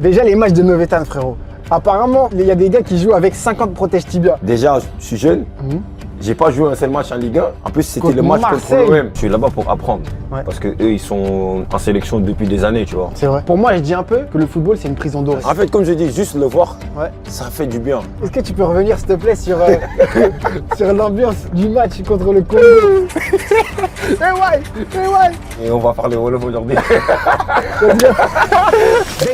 Déjà les matchs de Novetan, frérot. Apparemment, il y a des gars qui jouent avec 50 protèges tibia. Déjà, je suis jeune. J'ai pas joué un seul match en Ligue 1. En plus, c'était le match contre l'OM. Je suis là-bas pour apprendre. Ouais. Parce que eux, ils sont en sélection depuis des années, tu vois. C'est vrai. Pour moi, je dis un peu que le football, c'est une prison dorée. En fait, comme je dis, juste le voir, ça fait du bien. Est-ce que tu peux revenir, s'il te plaît, sur, sur l'ambiance du match contre le Congo? Et on va parler Wolof aujourd'hui.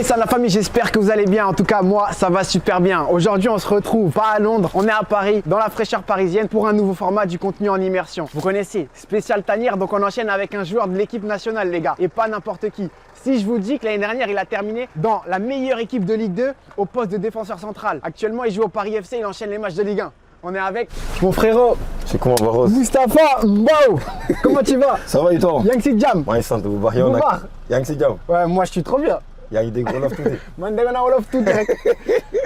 Salut la famille, j'espère que vous allez bien. En tout cas, moi, ça va super bien. Aujourd'hui, on se retrouve pas à Londres, on est à Paris, dans la fraîcheur parisienne, pour un nouveau format du contenu en immersion. Vous connaissez, spécial tanière, donc on enchaîne avec un joueur de l'équipe nationale, les gars, et pas n'importe qui. Si je vous dis que l'année dernière, il a terminé dans la meilleure équipe de Ligue 2 au poste de défenseur central. Actuellement, il joue au Paris FC, il enchaîne les matchs de Ligue 1. On est avec mon frérot. C'est comment, Baros? Moustapha Mbao. Comment tu vas? Ça va et toi? Yangsi Jam. Ouais, ça va. Yangsi Jam. Ouais, moi je suis trop bien. Il y a des Wolof tout.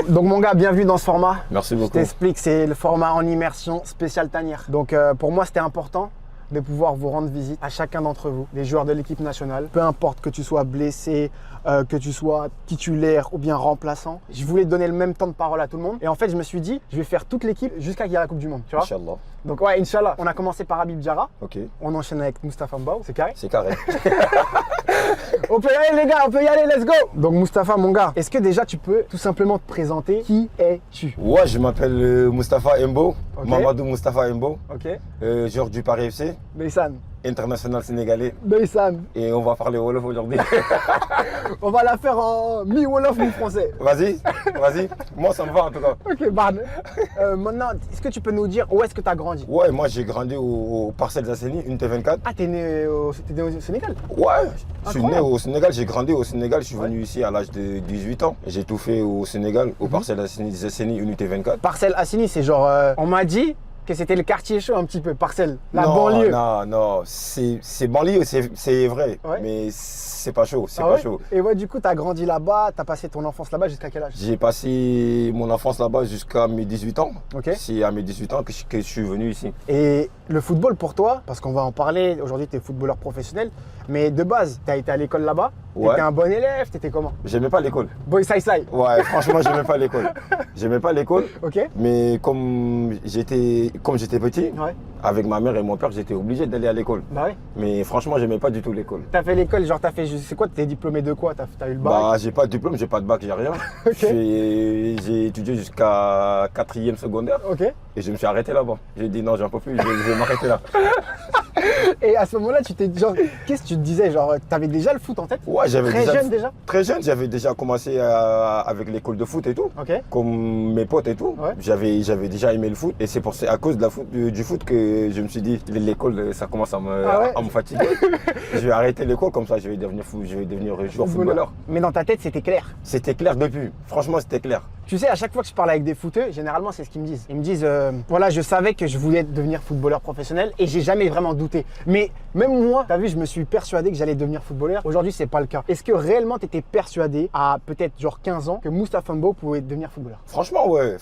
Donc mon gars, bienvenue dans ce format. Merci beaucoup. Je t'explique, c'est le format en immersion spécial tanière. Donc pour moi, c'était important de pouvoir vous rendre visite à chacun d'entre vous, des joueurs de l'équipe nationale. Peu importe que tu sois blessé, que tu sois titulaire ou bien remplaçant. Je voulais donner le même temps de parole à tout le monde. Et en fait, je me suis dit, je vais faire toute l'équipe jusqu'à qu'il y ait la Coupe du Monde. Tu vois? Inch'Allah. Donc ouais, Inch'Allah. On a commencé par Habib Diarra. Ok. On enchaîne avec Moustapha Mbao. C'est carré? C'est carré. On peut y aller les gars, on peut y aller, let's go! Donc Moustapha mon gars, est-ce que déjà tu peux tout simplement te présenter? Qui es-tu? Ouais, je m'appelle Moustapha Mbo, Mamadou Moustapha Mbo, joueur du Paris FC, Ndeysaan. international sénégalais. Ndeysaan. Et on va parler Wolof aujourd'hui. On va la faire en mi-Wolof, mi-français. Vas-y. Moi ça me va en tout cas. Ok, Barne. Maintenant, est-ce que tu peux nous dire où est-ce que tu as grandi? Ouais, moi j'ai grandi au Parcelles Asseni, unité 24. Ah, t'es né au Sénégal? Ouais, je suis né au Sénégal, j'ai grandi au Sénégal, je suis venu ici à l'âge de 18 ans. J'ai tout fait au Sénégal, au Parcelles Asseni, unité 24. Parcelles Asseni, c'est genre, on m'a dit que c'était le quartier chaud un petit peu, Parcelles, la banlieue. Non, c'est banlieue, c'est vrai, mais c'est pas chaud, pas chaud. Et ouais, du coup, tu as grandi là-bas, tu as passé ton enfance là-bas jusqu'à quel âge? J'ai passé mon enfance là-bas jusqu'à mes 18 ans. Ok. C'est à mes 18 ans que je suis venu ici. Et le football pour toi, parce qu'on va en parler, aujourd'hui tu es footballeur professionnel, mais de base, tu as été à l'école là-bas, tu étais un bon élève, tu étais comment? J'aimais pas l'école. Boy Sai. Ouais, franchement, j'aimais pas l'école. J'aimais pas l'école. Ok. Mais comme j'étais petit, avec ma mère et mon père, j'étais obligé d'aller à l'école. Bah oui. Mais franchement, j'aimais pas du tout l'école. T'as fait l'école, genre t'as fait, c'est quoi, t'es diplômé de quoi? T'as eu le bac? Bah, j'ai pas de diplôme, j'ai pas de bac, j'ai rien. J'ai étudié jusqu'à 4e secondaire. Ok. Et je me suis arrêté là-bas. J'ai dit non, j'en peux plus, je vais m'arrêter là. Et à ce moment-là, qu'est-ce que tu te disais? Genre, t'avais déjà le foot en tête? Ouais, j'avais déjà. Très jeune déjà? Très jeune, j'avais déjà commencé avec l'école de foot et tout. Ok. Comme mes potes et tout. Ouais. J'avais déjà aimé le foot. Et c'est à cause du foot que je me suis dit, l'école, ça commence à me fatiguer. Je vais arrêter l'école, comme ça, je vais devenir joueur footballeur. Mais dans ta tête, c'était clair? C'était clair depuis. Franchement, c'était clair. Tu sais, à chaque fois que je parle avec des footeux, généralement, c'est ce qu'ils me disent. Ils me disent, voilà, je savais que je voulais devenir footballeur professionnel et j'ai jamais vraiment douté. Mais même moi, t'as vu, je me suis persuadé que j'allais devenir footballeur. Aujourd'hui, c'est pas le cas. Est-ce que réellement, tu étais persuadé à peut-être genre 15 ans que Moustapha Mbao pouvait devenir footballeur? Franchement, ouais.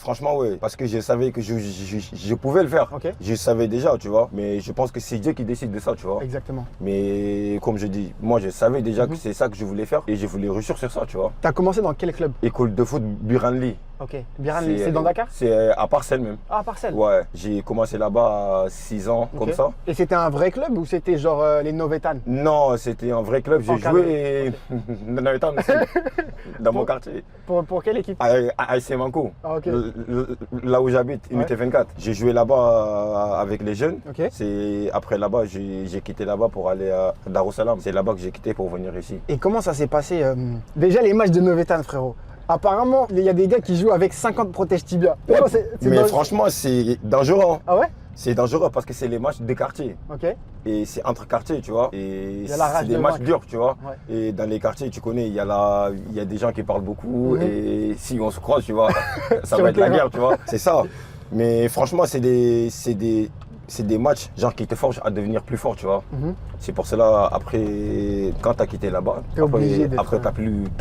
Parce que je savais que je pouvais le faire. Okay. Je savais déjà, tu vois. Mais je pense que c'est Dieu qui décide de ça, tu vois. Exactement. Mais comme je dis, moi, je savais déjà que c'est ça que je voulais faire et je voulais réussir sur ça, tu vois. T'as commencé dans quel club? École de foot Biranli. Ok. Biranli, c'est dans Dakar? C'est à Parcelles même. Ah, à Parcelles? Ouais. J'ai commencé là-bas à 6 ans, comme ça. Et c'était un vrai club ou c'était genre les Novetan? Non, c'était un vrai club. J'ai joué dans Novetan aussi, dans mon quartier. Pour quelle équipe? À AS Manco. Ah, okay. Là où j'habite, unité 24. J'ai joué là-bas avec les jeunes. Okay. Après là-bas, j'ai quitté là-bas pour aller à Darussalam. C'est là-bas que j'ai quitté pour venir ici. Et comment ça s'est passé déjà les matchs de Novetan, frérot? Apparemment, il y a des gars qui jouent avec 50 protèges tibia. Mais franchement, c'est dangereux. Ah ouais? C'est dangereux parce que c'est les matchs de quartier. Ok. Et c'est entre quartiers, tu vois. Et c'est des matchs durs, tu vois. Ouais. Et dans les quartiers, tu connais, il y a des gens qui parlent beaucoup. Et si on se croise, tu vois, ça va être la guerre, tu vois. C'est ça. Mais franchement, c'est des matchs genre qui te forgent à devenir plus fort, tu vois. C'est pour cela, après, quand tu as quitté là-bas, après t'as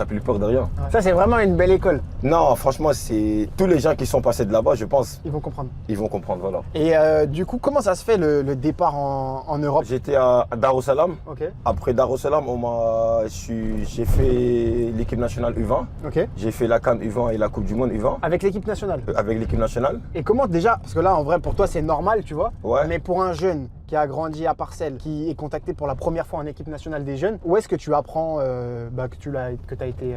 plus peur de rien. Ça, c'est vraiment une belle école. Non, franchement, c'est tous les gens qui sont passés de là-bas, je pense. Ils vont comprendre. Ils vont comprendre, voilà. Et du coup, comment ça se fait le départ en Europe? J'étais à Dar es Salaam. Ok. Après Dar es Salaam, j'ai fait l'équipe nationale U20. Ok. J'ai fait la CAN U20 et la Coupe du Monde U20. Avec l'équipe nationale? Avec l'équipe nationale. Et comment déjà, parce que là en vrai pour toi c'est normal tu vois, Ouais. mais pour un jeune qui a grandi à Parcelles, qui est contacté pour la première fois en équipe nationale des jeunes, où est-ce que tu apprends que tu as été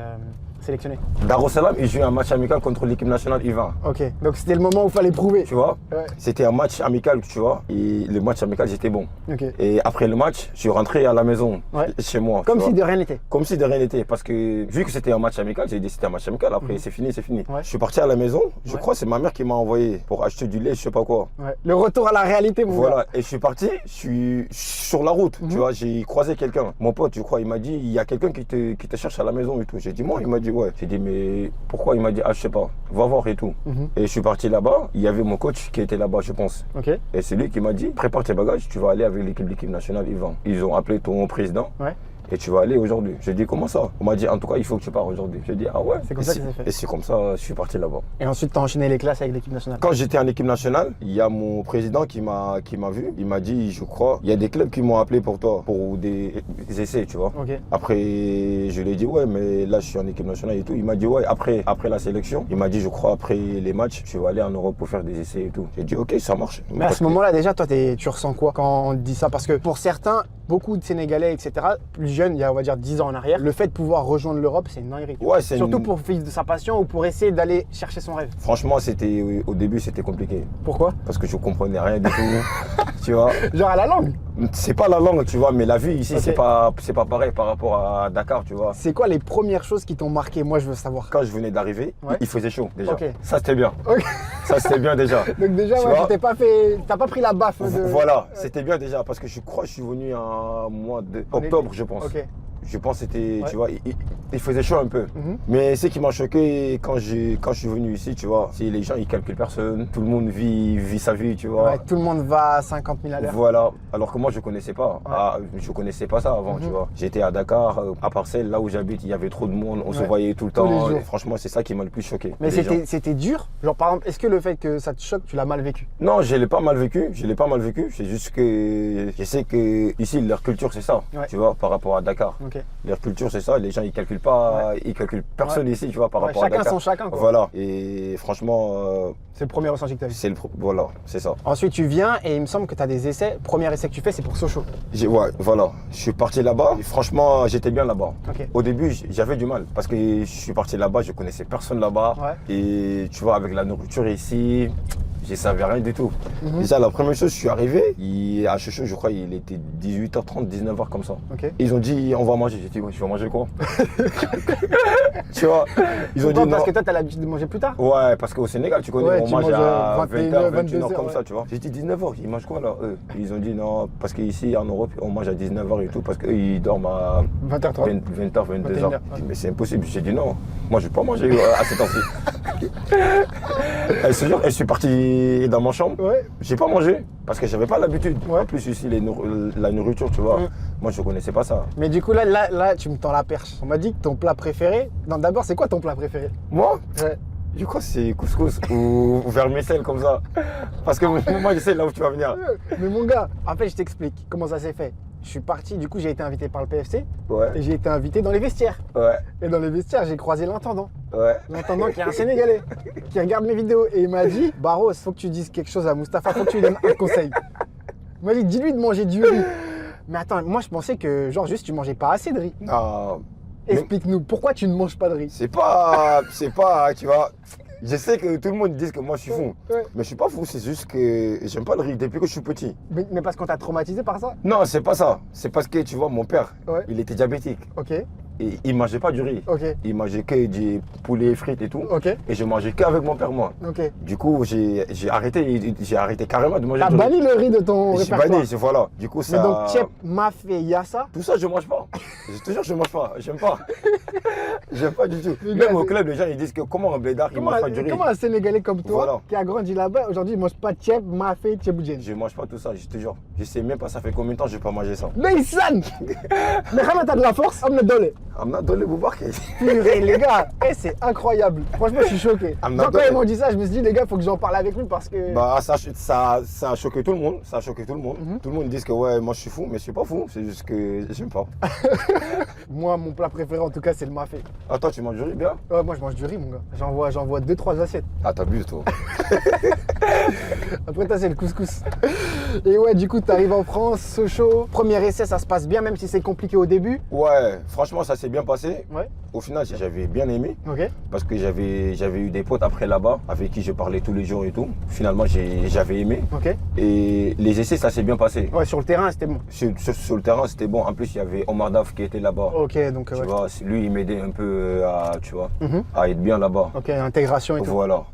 sélectionné? Dar es Salaam, ils jouaient un match amical contre l'équipe nationale U20. Ok, donc c'était le moment où il fallait prouver. Tu vois, Ouais. c'était un match amical, tu vois. Et le match amical, j'étais bon. Ok. Et après le match, je suis rentré à la maison, Ouais. chez moi. Comme tu si vois. de rien n'était. Comme si de rien n'était. Parce que vu que c'était un match amical, j'ai dit c'était un match amical. Après, c'est fini, c'est fini. Ouais. Je suis parti à la maison. Je Ouais. crois que c'est ma mère qui m'a envoyé pour acheter du lait, je sais pas quoi. Ouais. Le retour à la réalité, mon Voilà, gars. et je suis parti, je suis sur la route, tu vois, j'ai croisé quelqu'un. Mon pote, je crois, il m'a dit, il y a quelqu'un qui te cherche à la maison et tout. J'ai dit, moi, il m'a dit, ouais. J'ai dit, mais pourquoi? Il m'a dit, ah, je sais pas, va voir et tout. Et je suis parti là-bas, il y avait mon coach qui était là-bas, je pense. Ok. Et c'est lui qui m'a dit, prépare tes bagages, tu vas aller avec l'équipe nationale, Yvan. Ils ont appelé ton président. Ouais. Et tu vas aller aujourd'hui. J'ai dit, comment ça? On m'a dit, en tout cas, il faut que tu pars aujourd'hui. J'ai dit, ah ouais. C'est comme ça que ça s'est fait. Et c'est comme ça, je suis parti là-bas. Et ensuite, tu as enchaîné les classes avec l'équipe nationale. Quand j'étais en équipe nationale, il y a mon président qui m'a vu. Il m'a dit, je crois, il y a des clubs qui m'ont appelé pour toi, pour des essais, tu vois. Ok. Après, je lui ai dit, ouais, mais là, je suis en équipe nationale et tout. Il m'a dit, ouais, après la sélection, il m'a dit, je crois, après les matchs, tu vas aller en Europe pour faire des essais et tout. J'ai dit, ok, ça marche. Mais à ce moment-là, déjà, toi, tu ressens quoi quand on te dit ça? Parce que pour certains, beaucoup de Sénégalais, etc., plus jeunes, il y a, on va dire, 10 ans en arrière, le fait de pouvoir rejoindre l'Europe, c'est une dinguerie. Ouais, c'est surtout pour vivre de sa passion ou pour essayer d'aller chercher son rêve. Franchement, au début, c'était compliqué. Pourquoi? Parce que je comprenais rien du tout, tu vois. Genre à la langue? C'est pas la langue, tu vois, mais la vie ici, Ok. c'est pas pareil par rapport à Dakar, tu vois. C'est quoi les premières choses qui t'ont marqué? Moi, je veux savoir. Quand je venais d'arriver, Ouais. il faisait chaud déjà. Ok. Ça, c'était bien. Ok. Ça, c'était bien déjà. Donc déjà, Tu ouais, vois, t'as pas pris la baffe de... Voilà, c'était bien déjà parce que je crois que je suis venu en mois d'octobre, je pense. Ok. Je pense que c'était, Ouais. tu vois, il faisait chaud un peu. Mais ce qui m'a choqué quand je suis venu ici, tu vois, c'est les gens, ils calculent personne. Tout le monde vit sa vie, tu vois. Ouais, tout le monde va à 50 000 à l'heure. Voilà, alors que moi je connaissais pas. Ouais. Je connaissais pas ça avant, tu vois. J'étais à Dakar, à Parcelles, là où j'habite, il y avait trop de monde, on se Ouais. voyait tout le Tous les temps. jours. Et franchement, c'est ça qui m'a le plus choqué. Mais les gens. c'était dur? Genre par exemple, est-ce que le fait que ça te choque, tu l'as mal vécu? Non, je l'ai pas mal vécu, C'est juste que je sais que ici leur culture c'est ça, Ouais. tu vois, par rapport à Dakar. Ok. Leur culture c'est ça, les gens ils calculent pas, ils calculent personne ici, tu vois, par Ouais, rapport à chacun Dakar. son chacun, quoi. Voilà. Et franchement, C'est le premier ressenti que tu as eu. voilà, c'est ça. Ensuite, tu viens et il me semble que tu as des essais. Premier essai que tu fais, c'est pour Sochaux. Ouais, voilà. Je suis parti là-bas. Et franchement, j'étais bien là-bas. Ok. Au début, j'avais du mal parce que je suis parti là-bas, je connaissais personne là-bas. Ouais. Et tu vois, avec la nourriture ici, je savais rien du tout. Déjà, la première chose, je suis arrivé, à Sochaux, je crois, il était 18h30, 19h comme ça. Ok. Ils ont dit, on va manger. J'ai dit, ouais, je vais manger quoi? Tu vois, ils ont dit Pourquoi? non. Parce que toi, tu as l'habitude de manger plus tard. Ouais, parce qu'au Sénégal, tu connais, Ouais, on tu mange manges à 21, 20h, 21h 22h, comme ouais. ça, tu vois. J'ai dit 19h, ils mangent quoi là, eux? Ils ont dit non, parce qu'ici en Europe, on mange à 19h et tout, parce qu'eux, ils dorment à 20h30. 20h, 22h. 21h, J'ai dit, mais c'est impossible. J'ai dit non, moi je vais pas manger à cette heure-ci. Je suis parti dans ma chambre, Ouais. j'ai pas mangé, parce que j'avais pas l'habitude. Ouais. En plus, ici, la nourriture, tu vois, Ouais. moi je connaissais pas ça. Mais du coup, là, tu me tends la perche. On m'a dit que ton plat préféré. Non, d'abord, c'est quoi ton plat préféré? Moi, Ouais. je crois que c'est couscous ou vermicelle comme ça. Parce que moi, je sais là où tu vas venir. Mais mon gars, en fait, je t'explique comment ça s'est fait. Je suis parti, du coup, j'ai été invité par le PFC Ouais, et j'ai été invité dans les vestiaires. ouais, Et dans les vestiaires, j'ai croisé l'intendant. ouais. L'intendant qui est un Sénégalais, qui regarde mes vidéos et il m'a dit Barros, faut que tu dises quelque chose à Mustapha, faut que tu lui donnes un conseil. Il m'a dit dis-lui de manger du riz. Mais attends, moi je pensais que genre juste tu mangeais pas assez de riz. Non, mais Explique-nous, pourquoi tu ne manges pas de riz? c'est pas, tu vois. Je sais que tout le monde dit que moi je suis fou. Ouais. Mais je suis pas fou, c'est juste que j'aime pas le riz depuis que je suis petit. Mais parce qu'on t'a traumatisé par ça? Non, c'est pas ça. C'est parce que tu vois, mon père, Ouais. il était diabétique. Ok, Et il mangeait pas du riz. ok, Il mangeait que du poulet frites et tout. ok, Et je mangeais qu'avec mon père, moi. ok. Du coup, j'ai arrêté carrément de manger T'as du riz. banni le riz de ton J'ai répertoire. banni, voilà. Du coup, Mais ça. donc Tchèp, Mafé, Yassa. Tout ça, je mange pas. Je te jure, je mange pas. J'aime pas. J'aime pas du tout. Les gars, Même au c'est- club, les gens ils disent que comment un blédard il mange pas du riz. Comment un Sénégalais comme toi, Voilà. qui a grandi là-bas, aujourd'hui il mange pas Tchèp, Mafé, Tchèboudjen? Je mange pas tout ça, je te jure. Je sais même pas ça fait combien de temps je vais pas manger ça. Mais Issan Mais quand t'as de la force, on me donne. I'm not Dolly Boubarké. Purée, les gars, c'est incroyable. Franchement, je suis choqué. Donc, quand ils m'ont dit ça, je me suis dit, les gars, il faut que j'en parle avec lui parce que. Bah, ça a choqué tout le monde. Ça a choqué tout le monde. Tout le monde dit que ouais, moi je suis fou, mais je suis pas fou. C'est juste que j'aime pas. Moi, mon plat préféré, en tout cas, c'est le mafé. Ah, toi, tu manges du riz bien? Ouais, moi, je mange du riz, mon gars. J'envoie 2-3 assiettes. Ah, t'abuses, toi. Après, toi, c'est le couscous. Et ouais, du coup, t'arrives en France, Sochaux. Premier essai, ça se passe bien, même si c'est compliqué au début. Ouais, franchement, ça s'est bien passé. Ouais. Au final, j'avais bien aimé. Ok. Parce que j'avais eu des potes après là-bas, avec qui je parlais tous les jours et tout. Finalement, j'avais aimé. Ok. Et les essais, ça s'est bien passé. Ouais, sur le terrain, c'était bon. Sur le terrain, c'était bon. En plus, il y avait Omar Daf qui était là-bas. Ok, donc Tu ouais. vois, lui, il m'aidait un peu à, tu vois, à être bien là-bas. Ok, intégration et tout. Voilà.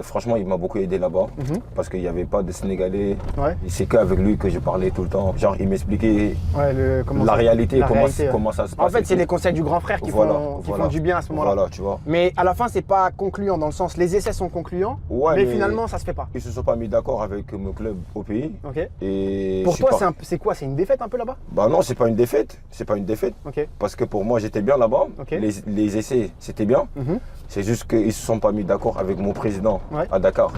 Franchement, il m'a beaucoup aidé là-bas. Parce qu'il n'y avait pas de Sénégalais. Ouais. Et c'est qu'avec lui que je parlais tout le temps. Genre, il m'expliquait Ouais, la réalité, ouais. comment ça se passe. En fait, c'est les conseils du grand frère qui font du bien à ce moment-là. Voilà, tu vois. Mais à la fin, c'est pas concluant dans le sens, les essais sont concluants, Ouais, mais finalement, ça se fait pas. Ils se sont pas mis d'accord avec mon club au pays. Ok. Et pour toi, c'est quoi? C'est une défaite un peu là-bas? Bah non, c'est pas une défaite. C'est pas une défaite. Ok. Parce que pour moi, j'étais bien là-bas. Ok. Les essais, c'était bien. C'est juste qu'ils se sont pas mis d'accord avec mon président à Dakar.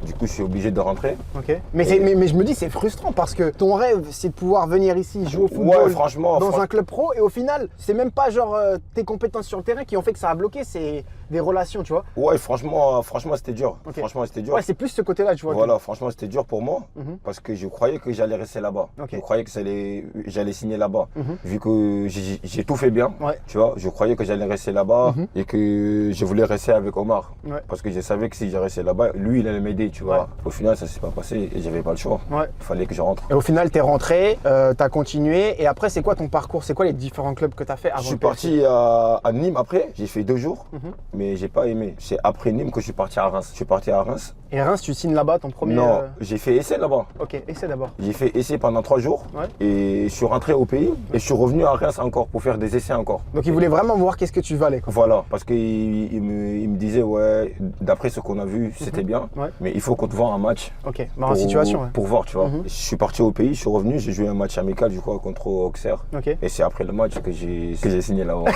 Du coup, je suis obligé de rentrer. Ok. Mais je me dis, c'est frustrant parce que ton rêve, c'est de pouvoir venir ici jouer au football dans un club pro et au final, c'est même pas genre tes compétences sur le terrain qui ont fait que ça a bloqué, c'est des relations, tu vois. Ouais, franchement, c'était dur. Okay. Franchement, c'était dur. Ouais, c'est plus ce côté-là, tu vois. Voilà, franchement, c'était dur pour moi parce que je croyais que j'allais rester là-bas. Okay. Je croyais que j'allais signer là-bas. Vu que j'ai tout fait bien, tu vois, je croyais que j'allais rester là-bas et que je voulais rester avec Omar. Ouais. Parce que je savais que si je restais là-bas, lui, il allait m'aider, tu vois. Au final, ça s'est pas passé et j'avais pas le choix. Ouais. Il fallait que je rentre. Et au final, t'es rentré, t'as continué. Et après, c'est quoi ton parcours? C'est quoi les différents clubs que t'as fait avant? Je suis parti à Nîmes après. J'ai fait 2 jours, mais j'ai pas aimé. C'est après Nîmes que je suis parti à Reims. Je suis parti à Reims. Et Reims, tu signes là-bas ton premier? Non, j'ai fait essai là-bas. Ok, essai d'abord. J'ai fait essai pendant 3 jours et je suis rentré au pays et je suis revenu à Reims encore pour faire des essais encore. Donc il voulait vraiment voir qu'est-ce que tu valais, quoi. Voilà, parce qu'il me disait, ouais, d'après ce qu'on a vu, c'était bien, mais il faut qu'on te voit un match. Ok, marrant situation. Pour voir, tu vois. Je suis parti au pays, je suis revenu, j'ai joué un match amical, je crois, contre Auxerre. Ok. Et c'est après le match que j'ai signé là-bas.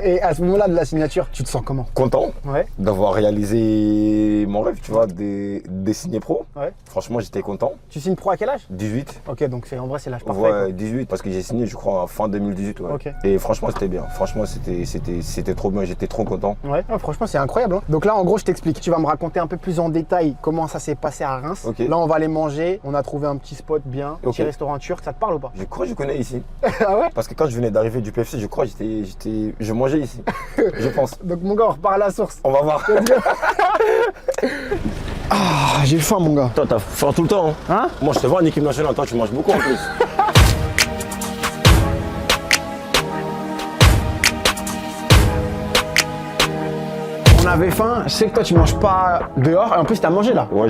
Et à ce moment-là de la signature, tu te sens comment? Content d'avoir réalisé mon rêve, tu vois, de signer pro. Ouais. Franchement, j'étais content. Tu signes pro à quel âge? 18. Ok, donc en vrai, c'est l'âge parfait. Ouais, quoi. 18, parce que j'ai signé, je crois, en fin 2018. Ouais. Ok. Et franchement, c'était bien. Franchement, c'était trop bien, j'étais trop content. Ouais, franchement, c'est incroyable. Hein. Donc là, en gros, je t'explique. Tu vas me raconter un peu plus en détail comment ça s'est passé à Reims. Okay. Là, on va aller manger. On a trouvé un petit spot bien, un petit restaurant turc. Ça te parle ou pas? Je crois que je connais ici. Ah ouais? Parce que quand je venais d'arriver du PFC, je crois que je mangeais ici. Je pense. Donc mon gars, on repart à la source. On va voir. Ah, j'ai faim, mon gars. Toi, t'as faim tout le temps. Hein? Moi, je te vois en équipe nationale. Toi, tu manges beaucoup en plus. On avait faim, je sais que toi tu manges pas dehors et en plus t'as mangé là. Ouais,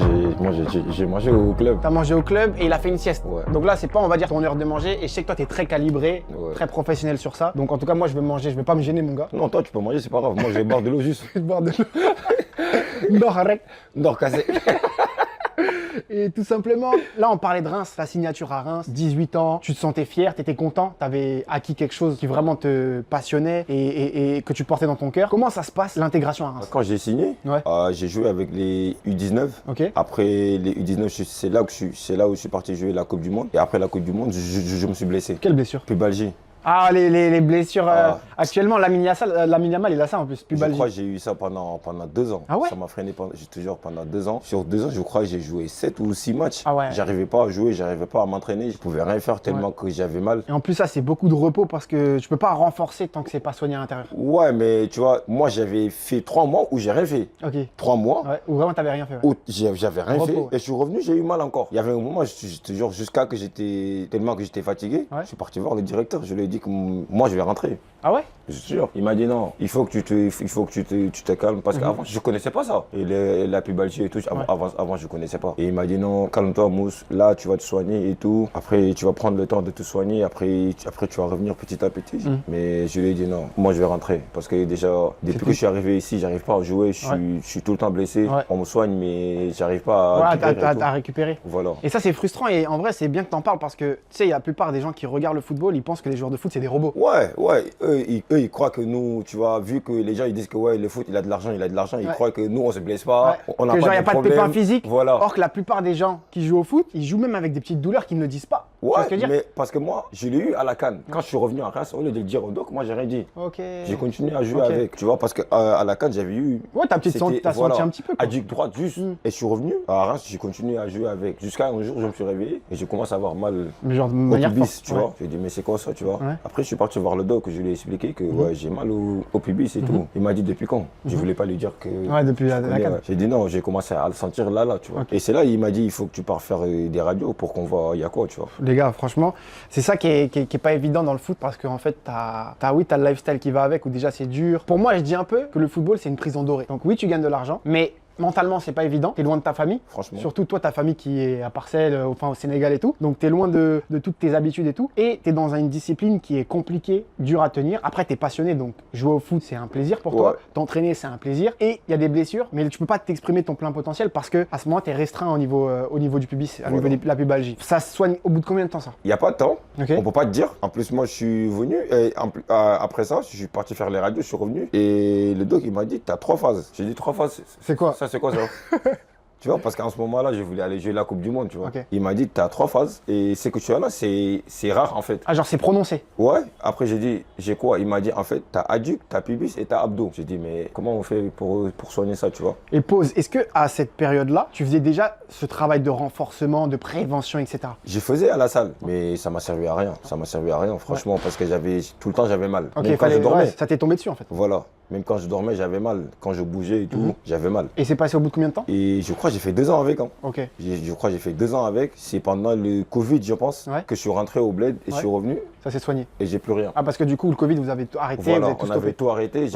j'ai mangé au club. T'as mangé au club et il a fait une sieste. Ouais. Donc là c'est pas on va dire ton heure de manger et je sais que toi t'es très calibré, très professionnel sur ça. Donc en tout cas moi je vais manger, je vais pas me gêner mon gars. Non toi tu peux manger, c'est pas grave, moi je vais boire de l'eau juste. Boire de l'eau. Dors arrête. Dors cassé. Et tout simplement, là on parlait de Reims, la signature à Reims, 18 ans, tu te sentais fier, tu étais content, tu avais acquis quelque chose qui vraiment te passionnait et que tu portais dans ton cœur. Comment ça se passe l'intégration à Reims? Quand j'ai signé, j'ai joué avec les U19. Okay. Après les U19, c'est là où je suis parti jouer la Coupe du Monde. Et après la Coupe du Monde, je me suis blessé. Quelle blessure? Pubalgie. Ah, les blessures. Actuellement, Lamine Yamal, il a ça en plus. Je crois que j'ai eu ça pendant 2 ans. Ah ouais? Ça m'a freiné pendant 2 ans. Sur 2 ans, je crois que j'ai joué 7 ou 6 matchs. Ah ouais. J'arrivais pas à jouer, j'arrivais pas à m'entraîner. Je pouvais rien faire tellement que j'avais mal. Et en plus, ça, c'est beaucoup de repos parce que tu peux pas renforcer tant que c'est pas soigné à l'intérieur. Ouais, mais tu vois, moi, j'avais fait 3 mois où j'ai rien fait. Ok. 3 mois. Ouais, où vraiment t'avais rien fait. Où j'avais rien fait. Ouais. Et je suis revenu, j'ai eu mal encore. Il y avait un moment, jusqu'à que tellement que j'étais fatigué, je suis parti voir le directeur. Je lui ai dit que moi, je vais rentrer. Ah ouais? Je suis sûr. Il m'a dit non, il faut que tu te calmes parce qu'avant je connaissais pas ça. Et la pubalgie et tout, avant je connaissais pas. Et il m'a dit non, calme-toi Mousse, là tu vas te soigner et tout. Après tu vas prendre le temps de te soigner, après tu vas revenir petit à petit. Mais je lui ai dit non, moi je vais rentrer parce que déjà depuis que je suis arrivé ici, j'arrive pas à jouer, je suis tout le temps blessé. On me soigne mais j'arrive pas à récupérer. Voilà. Et ça c'est frustrant et en vrai c'est bien que t'en parles parce que tu sais, la plupart des gens qui regardent le football, ils pensent que les joueurs de foot c'est des robots. Ouais, eux, ils croient que nous, tu vois, vu que les gens, ils disent que ouais, le foot, il a de l'argent, ils croient que nous, on se blesse pas, on n'a pas de problème. Il n'y a pas de pépins physiques. Voilà. Or que la plupart des gens qui jouent au foot, ils jouent même avec des petites douleurs qu'ils ne le disent pas. Ouais, mais parce que moi, je l'ai eu à la CAN. Quand je suis revenu à Reims, au lieu de le dire au doc, moi, j'ai rien dit. Ok. J'ai continué à jouer avec, tu vois, parce qu'à la CAN, j'avais eu. Ouais, t'as senti un petit peu. Adduct droite, juste. Et je suis revenu à Reims, j'ai continué à jouer avec. Jusqu'à un jour, je me suis réveillé et j'ai commencé à avoir mal. Mais genre de manière pubis, tu vois. J'ai dit, mais c'est quoi ça, tu vois. Après, je suis parti voir le doc, je lui ai expliqué que ouais, j'ai mal au pubis et tout. Il m'a dit, depuis quand? Je voulais pas lui dire que. Ouais, depuis la CAN. J'ai dit non, j'ai commencé à le sentir là, tu vois. Et c'est là, il m'a dit, il faut que tu pars faire des radios pour qu'on voit, il y a quoi, tu vois. Les gars, franchement, c'est ça qui est pas évident dans le foot parce qu'en fait, t'as le lifestyle qui va avec où déjà c'est dur. Pour moi, je dis un peu que le football, c'est une prison dorée. Donc oui, tu gagnes de l'argent, mais mentalement, c'est pas évident. T'es loin de ta famille. Franchement. Surtout toi, ta famille qui est à Parcelles, enfin au Sénégal et tout. Donc t'es loin de toutes tes habitudes et tout. Et t'es dans une discipline qui est compliquée, dure à tenir. Après, t'es passionné, donc jouer au foot, c'est un plaisir pour toi. T'entraîner, c'est un plaisir. Et il y a des blessures, mais tu peux pas t'exprimer ton plein potentiel parce que à ce moment, t'es restreint au niveau du pubis, au niveau de la pubalgie. Ça se soigne au bout de combien de temps ça? Il n'y a pas de temps. Okay. On peut pas te dire. En plus, moi, je suis venu et après ça, je suis parti faire les radios, je suis revenu et le doc, il m'a dit, t'as 3 phases. J'ai dit 3 phases. C'est quoi? Ça, c'est quoi ça? Tu vois, parce qu'en ce moment-là, je voulais aller jouer la Coupe du Monde, tu vois. Okay. Il m'a dit, tu as 3 phases et ce que tu as là, c'est rare en fait. Ah, genre c'est prononcé? Ouais. Après, j'ai dit, j'ai quoi? Il m'a dit, en fait, tu as adduct, tu as pubis et tu as abdos. J'ai dit, mais comment on fait pour soigner ça, tu vois? Et pause, est-ce qu'à cette période-là, tu faisais déjà ce travail de renforcement, de prévention, etc.? Je faisais à la salle, mais ça m'a servi à rien. Ça m'a servi à rien, franchement, parce que tout le temps, j'avais mal. Ok, même quand je dormais. Ça t'est tombé dessus en fait. Voilà. Même quand je dormais, j'avais mal. Quand je bougeais et tout, j'avais mal. Et c'est passé au bout de combien de temps? Et je crois que j'ai fait 2 ans avec. Hein. Ok. Je crois que j'ai fait 2 ans avec. C'est pendant le Covid, je pense, que je suis rentré au bled et je suis revenu. Ça s'est soigné. Et j'ai plus rien. Ah, parce que du coup, le Covid, vous avez tout arrêté. Voilà, vous avez tout on avait tout arrêté.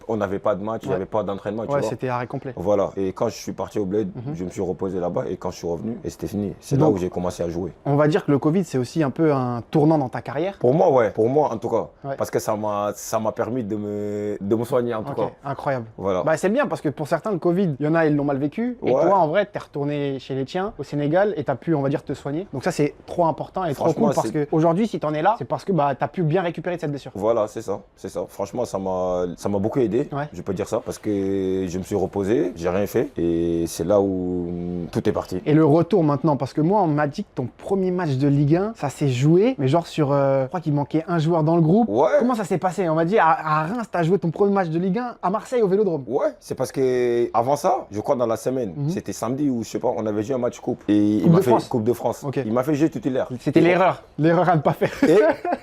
On n'avait pas de match, il n'y avait pas d'entraînement. Ouais, c'était arrêt complet. Voilà. Et quand je suis parti au bled, je me suis reposé là-bas. Et quand je suis revenu, et c'était fini. C'est là où j'ai commencé à jouer. On va dire que le Covid, c'est aussi un peu un tournant dans ta carrière. Pour moi, ouais. Pour moi, en tout cas. Parce que ça m'a permis de me soigner, en tout cas. Incroyable. Voilà. Bah, c'est bien parce que pour certains, le Covid, il y en a, ils l'ont mal vécu. Et toi, en vrai, t'es retourné chez les tiens au Sénégal et t'as pu, on va dire, te soigner. Donc ça, c'est trop important et trop cool parce qu'aujourd'hui, si t'en es là, c'est parce que t'as pu bien récupérer de cette blessure. Voilà, c'est ça. C'est ça. Franchement, ça m'a beaucoup aidé. Je peux dire ça parce que je me suis reposé, j'ai rien fait et c'est là où tout est parti. Et le retour maintenant, parce que moi, on m'a dit que ton premier match de Ligue 1, ça s'est joué, mais genre sur, je crois qu'il manquait un joueur dans le groupe. Ouais. Comment ça s'est passé? On m'a dit à Reims, t'as joué ton premier match de Ligue 1 à Marseille au Vélodrome. Ouais, c'est parce que avant ça, je crois dans la semaine, c'était samedi ou je sais pas, on avait joué un match coupe et il m'a fait Coupe de France. Il m'a fait jouer titulaire. C'était l'erreur à ne pas faire. Et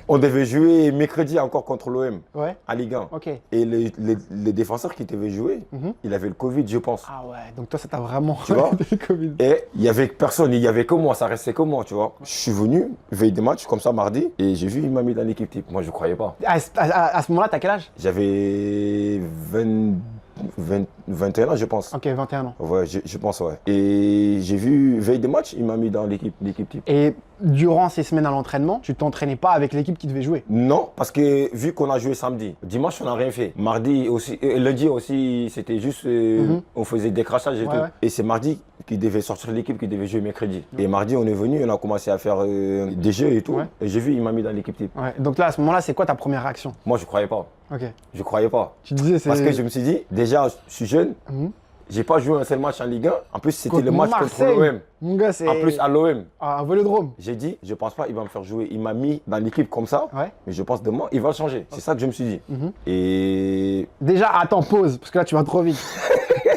on devait jouer mercredi encore contre l'OM à Ligue 1. Et le défenseur qui devait jouer, il avait le Covid, je pense. Ah ouais, donc toi ça t'a vraiment tu vois le Covid. Et il y avait personne, il y avait que moi, ça restait que moi, tu vois. Je suis venu, veille de match comme ça mardi et j'ai vu il m'a mis dans l'équipe type. Moi je croyais pas. À ce moment-là, t'as quel âge? J'avais 21 ans, je pense. Ok, 21 ans. Ouais, je pense, ouais. Et j'ai vu, veille de match, il m'a mis dans l'équipe type. Et durant ces semaines à l'entraînement, tu t'entraînais pas avec l'équipe qui devait jouer? Non, parce que vu qu'on a joué samedi, dimanche, on n'a rien fait. Mardi aussi, lundi aussi, c'était juste, on faisait des crachages et tout. Et c'est mardi qui devait sortir l'équipe, qui devait jouer mercredi. Et mardi, on est venu, on a commencé à faire des jeux et tout. Et j'ai vu, il m'a mis dans l'équipe type. Donc là, à ce moment-là, c'est quoi ta première réaction? Moi, je croyais pas. Ok. Je croyais pas. Tu disais, c'est... Parce que je me suis dit, déjà, je suis jeune. J'ai pas joué un seul match en Ligue 1. En plus, c'était le match contre l'OM. Mon gars, c'est... En plus, à l'OM. À Vélodrome. J'ai dit, je pense pas, il va me faire jouer. Il m'a mis dans l'équipe comme ça. Mais je pense demain, il va le changer. C'est ça que je me suis dit. Et... Déjà, attends, pause, parce que là, tu vas trop vite.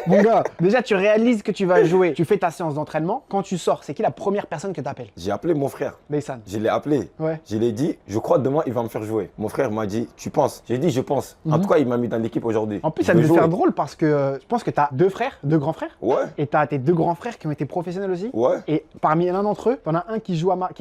Mon gars, déjà, tu réalises que tu vas jouer. Tu fais ta séance d'entraînement. Quand tu sors, c'est qui la première personne que tu appelles? J'ai appelé mon frère. Deysan. Je l'ai appelé. Je l'ai dit, je crois demain, il va me faire jouer. Mon frère m'a dit, tu penses? J'ai dit, je pense. En tout cas, il m'a mis dans l'équipe aujourd'hui. En plus, ça devait faire drôle parce que je pense que tu as 2 frères, 2 grands frères. Et tu as tes 2 grands frères qui ont été professionnels aussi. Et parmi l'un d'entre eux, tu en as un qui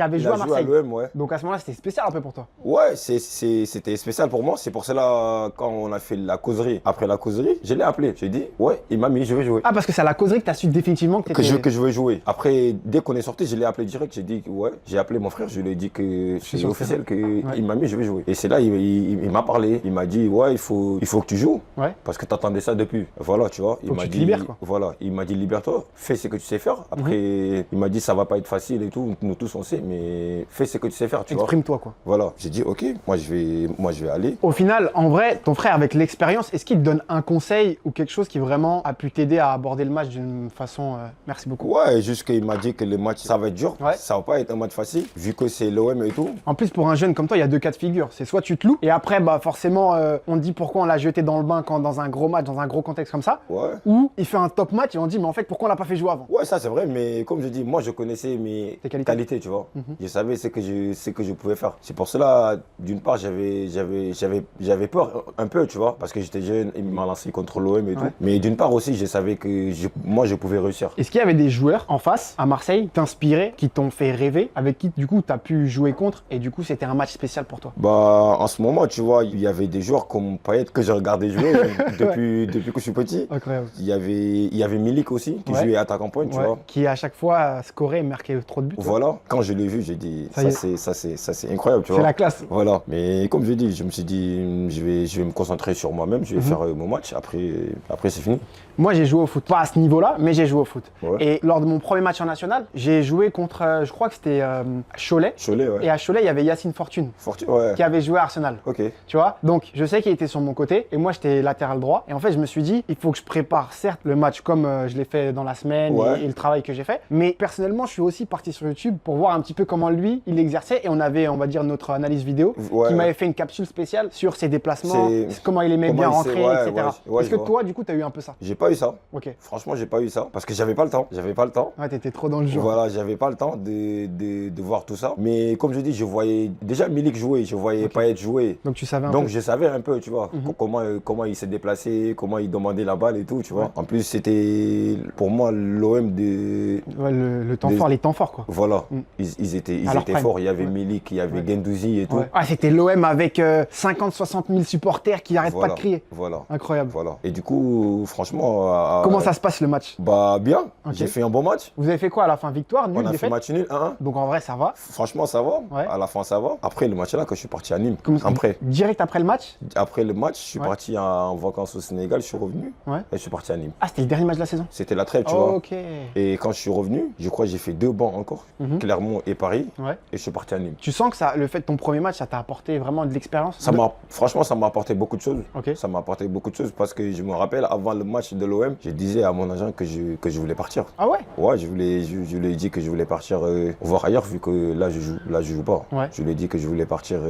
avait joué à Marseille. Joué à l'OM, Donc à ce moment-là, c'était spécial un peu pour toi. Ouais, c'était spécial pour moi. C'est pour cela, quand on a fait la causerie, après la causerie, je l'ai appelé. J'ai dit, ouais, il m'a mis mis, je veux jouer. Ah, parce que c'est à la causerie que tu as su définitivement que que je veux jouer. Après, dès qu'on est sorti, je l'ai appelé direct. J'ai dit ouais. J'ai appelé mon frère, je lui ai dit que c'est officiel, qu'il m'a mis, je veux jouer. Et c'est là, il m'a parlé. Il m'a dit ouais, il faut que tu joues. Ouais. Parce que tu attendais ça depuis. Voilà, tu vois. Il m'a dit libères, quoi. Voilà, il m'a dit libère-toi, fais ce que tu sais faire. Après, il m'a dit ça va pas être facile et tout. Nous tous on sait, mais fais ce que tu sais faire, tu vois. Exprime-toi, quoi. Voilà. J'ai dit ok, moi je vais aller. Au final, en vrai, ton frère avec l'expérience, est-ce qu'il te donne un conseil ou quelque chose qui vraiment a pu t'aider à aborder le match d'une façon merci beaucoup? Ouais, juste qu'il m'a dit que le match ça va être dur, ça va pas être un match facile vu que c'est l'OM et tout. En plus pour un jeune comme toi, il y a deux cas de figure. C'est soit tu te loues et après bah forcément on te dit pourquoi on l'a jeté dans le bain quand dans un gros match, dans un gros contexte comme ça. Ouais. Ou il fait un top match et on dit mais en fait pourquoi on l'a pas fait jouer avant? Ouais, ça c'est vrai, mais comme je dis, moi je connaissais mes qualités, tu vois. Je savais ce que je pouvais faire. C'est pour cela, d'une part, j'avais peur un peu, tu vois, parce que j'étais jeune, il m'a lancé contre l'OM et tout. Mais d'une part aussi, je savais que moi je pouvais réussir. Est-ce qu'il y avait des joueurs en face à Marseille, t'inspiraient, qui t'ont fait rêver, avec qui du coup tu as pu jouer contre et du coup c'était un match spécial pour toi? Bah en ce moment, tu vois, il y avait des joueurs comme Payet que j'ai regardé jouer depuis que je suis petit. Incroyable. Il y avait Milik aussi qui jouait attaquant pointe, tu vois. Qui à chaque fois scorait et marquait trop de buts. Voilà. Quand je l'ai vu, j'ai dit ça c'est incroyable, tu vois. C'est la classe. Voilà. Mais comme je dis, je me suis dit je vais me concentrer sur moi-même, je vais faire mon match. Après c'est fini. Moi j'ai joué au foot, pas à ce niveau-là, mais j'ai joué au foot. Ouais. Et lors de mon premier match en national, j'ai joué contre, je crois que c'était Cholet. Cholet, ouais. Et à Cholet, il y avait Yacine Fortune. Qui avait joué à Arsenal. Ok. Tu vois? Donc je sais qu'il était sur mon côté et moi j'étais latéral droit. Et en fait, je me suis dit, il faut que je prépare certes le match comme je l'ai fait dans la semaine et le travail que j'ai fait. Mais personnellement, je suis aussi parti sur YouTube pour voir un petit peu comment lui, il exerçait. Et on avait, on va dire, notre analyse vidéo qui m'avait fait une capsule spéciale sur ses déplacements, comment il aimait bien rentrer, etc. Est-ce que toi, du coup, tu as eu un peu ça? J'ai pas eu ça. Ok. Franchement, j'ai pas eu ça parce que j'avais pas le temps. Ouais, t'étais trop dans le jeu. Voilà, j'avais pas le temps de voir tout ça. Mais comme je dis, je voyais déjà Milik jouer, je voyais Payet jouer. Donc tu savais un peu. Donc je savais un peu, tu vois, comment il s'est déplacé, comment il demandait la balle et tout, tu vois. En plus, c'était pour moi l'OM de. Ouais, le temps fort, les temps forts, quoi. Voilà, ils étaient forts. Il y avait Milik, il y avait Guendouzi et tout. Ah, c'était l'OM avec 50-60 000 supporters qui n'arrêtent pas de crier. Voilà. Incroyable. Voilà. Et du coup, franchement. Comment ça se passe le match? Bah bien. J'ai fait un bon match. Vous avez fait quoi à la fin? Victoire, nul, On a fait match nul 1-1. Donc en vrai, ça va. Franchement, ça va. Ouais. À la fin, ça va. Après le match là, que je suis parti à Nîmes. Après. Direct après le match? Après le match, je suis parti en vacances au Sénégal, je suis revenu et je suis parti à Nîmes. Ah, c'était le dernier match de la saison? C'était la trêve, tu vois. Ok. Et quand je suis revenu, je crois que j'ai fait 2 bancs encore, Clermont et Paris, et je suis parti à Nîmes. Tu sens que ça, le fait de ton premier match, ça t'a apporté vraiment de l'expérience? Franchement, ça m'a apporté beaucoup de choses. Ça m'a apporté beaucoup de choses parce que je me rappelle, avant le match de l'OM, je disais à mon agent que je voulais partir. Ah ouais? Ouais, je lui ai dit que je voulais partir voir ailleurs vu que là je joue pas. Ouais. Je lui ai dit que je voulais partir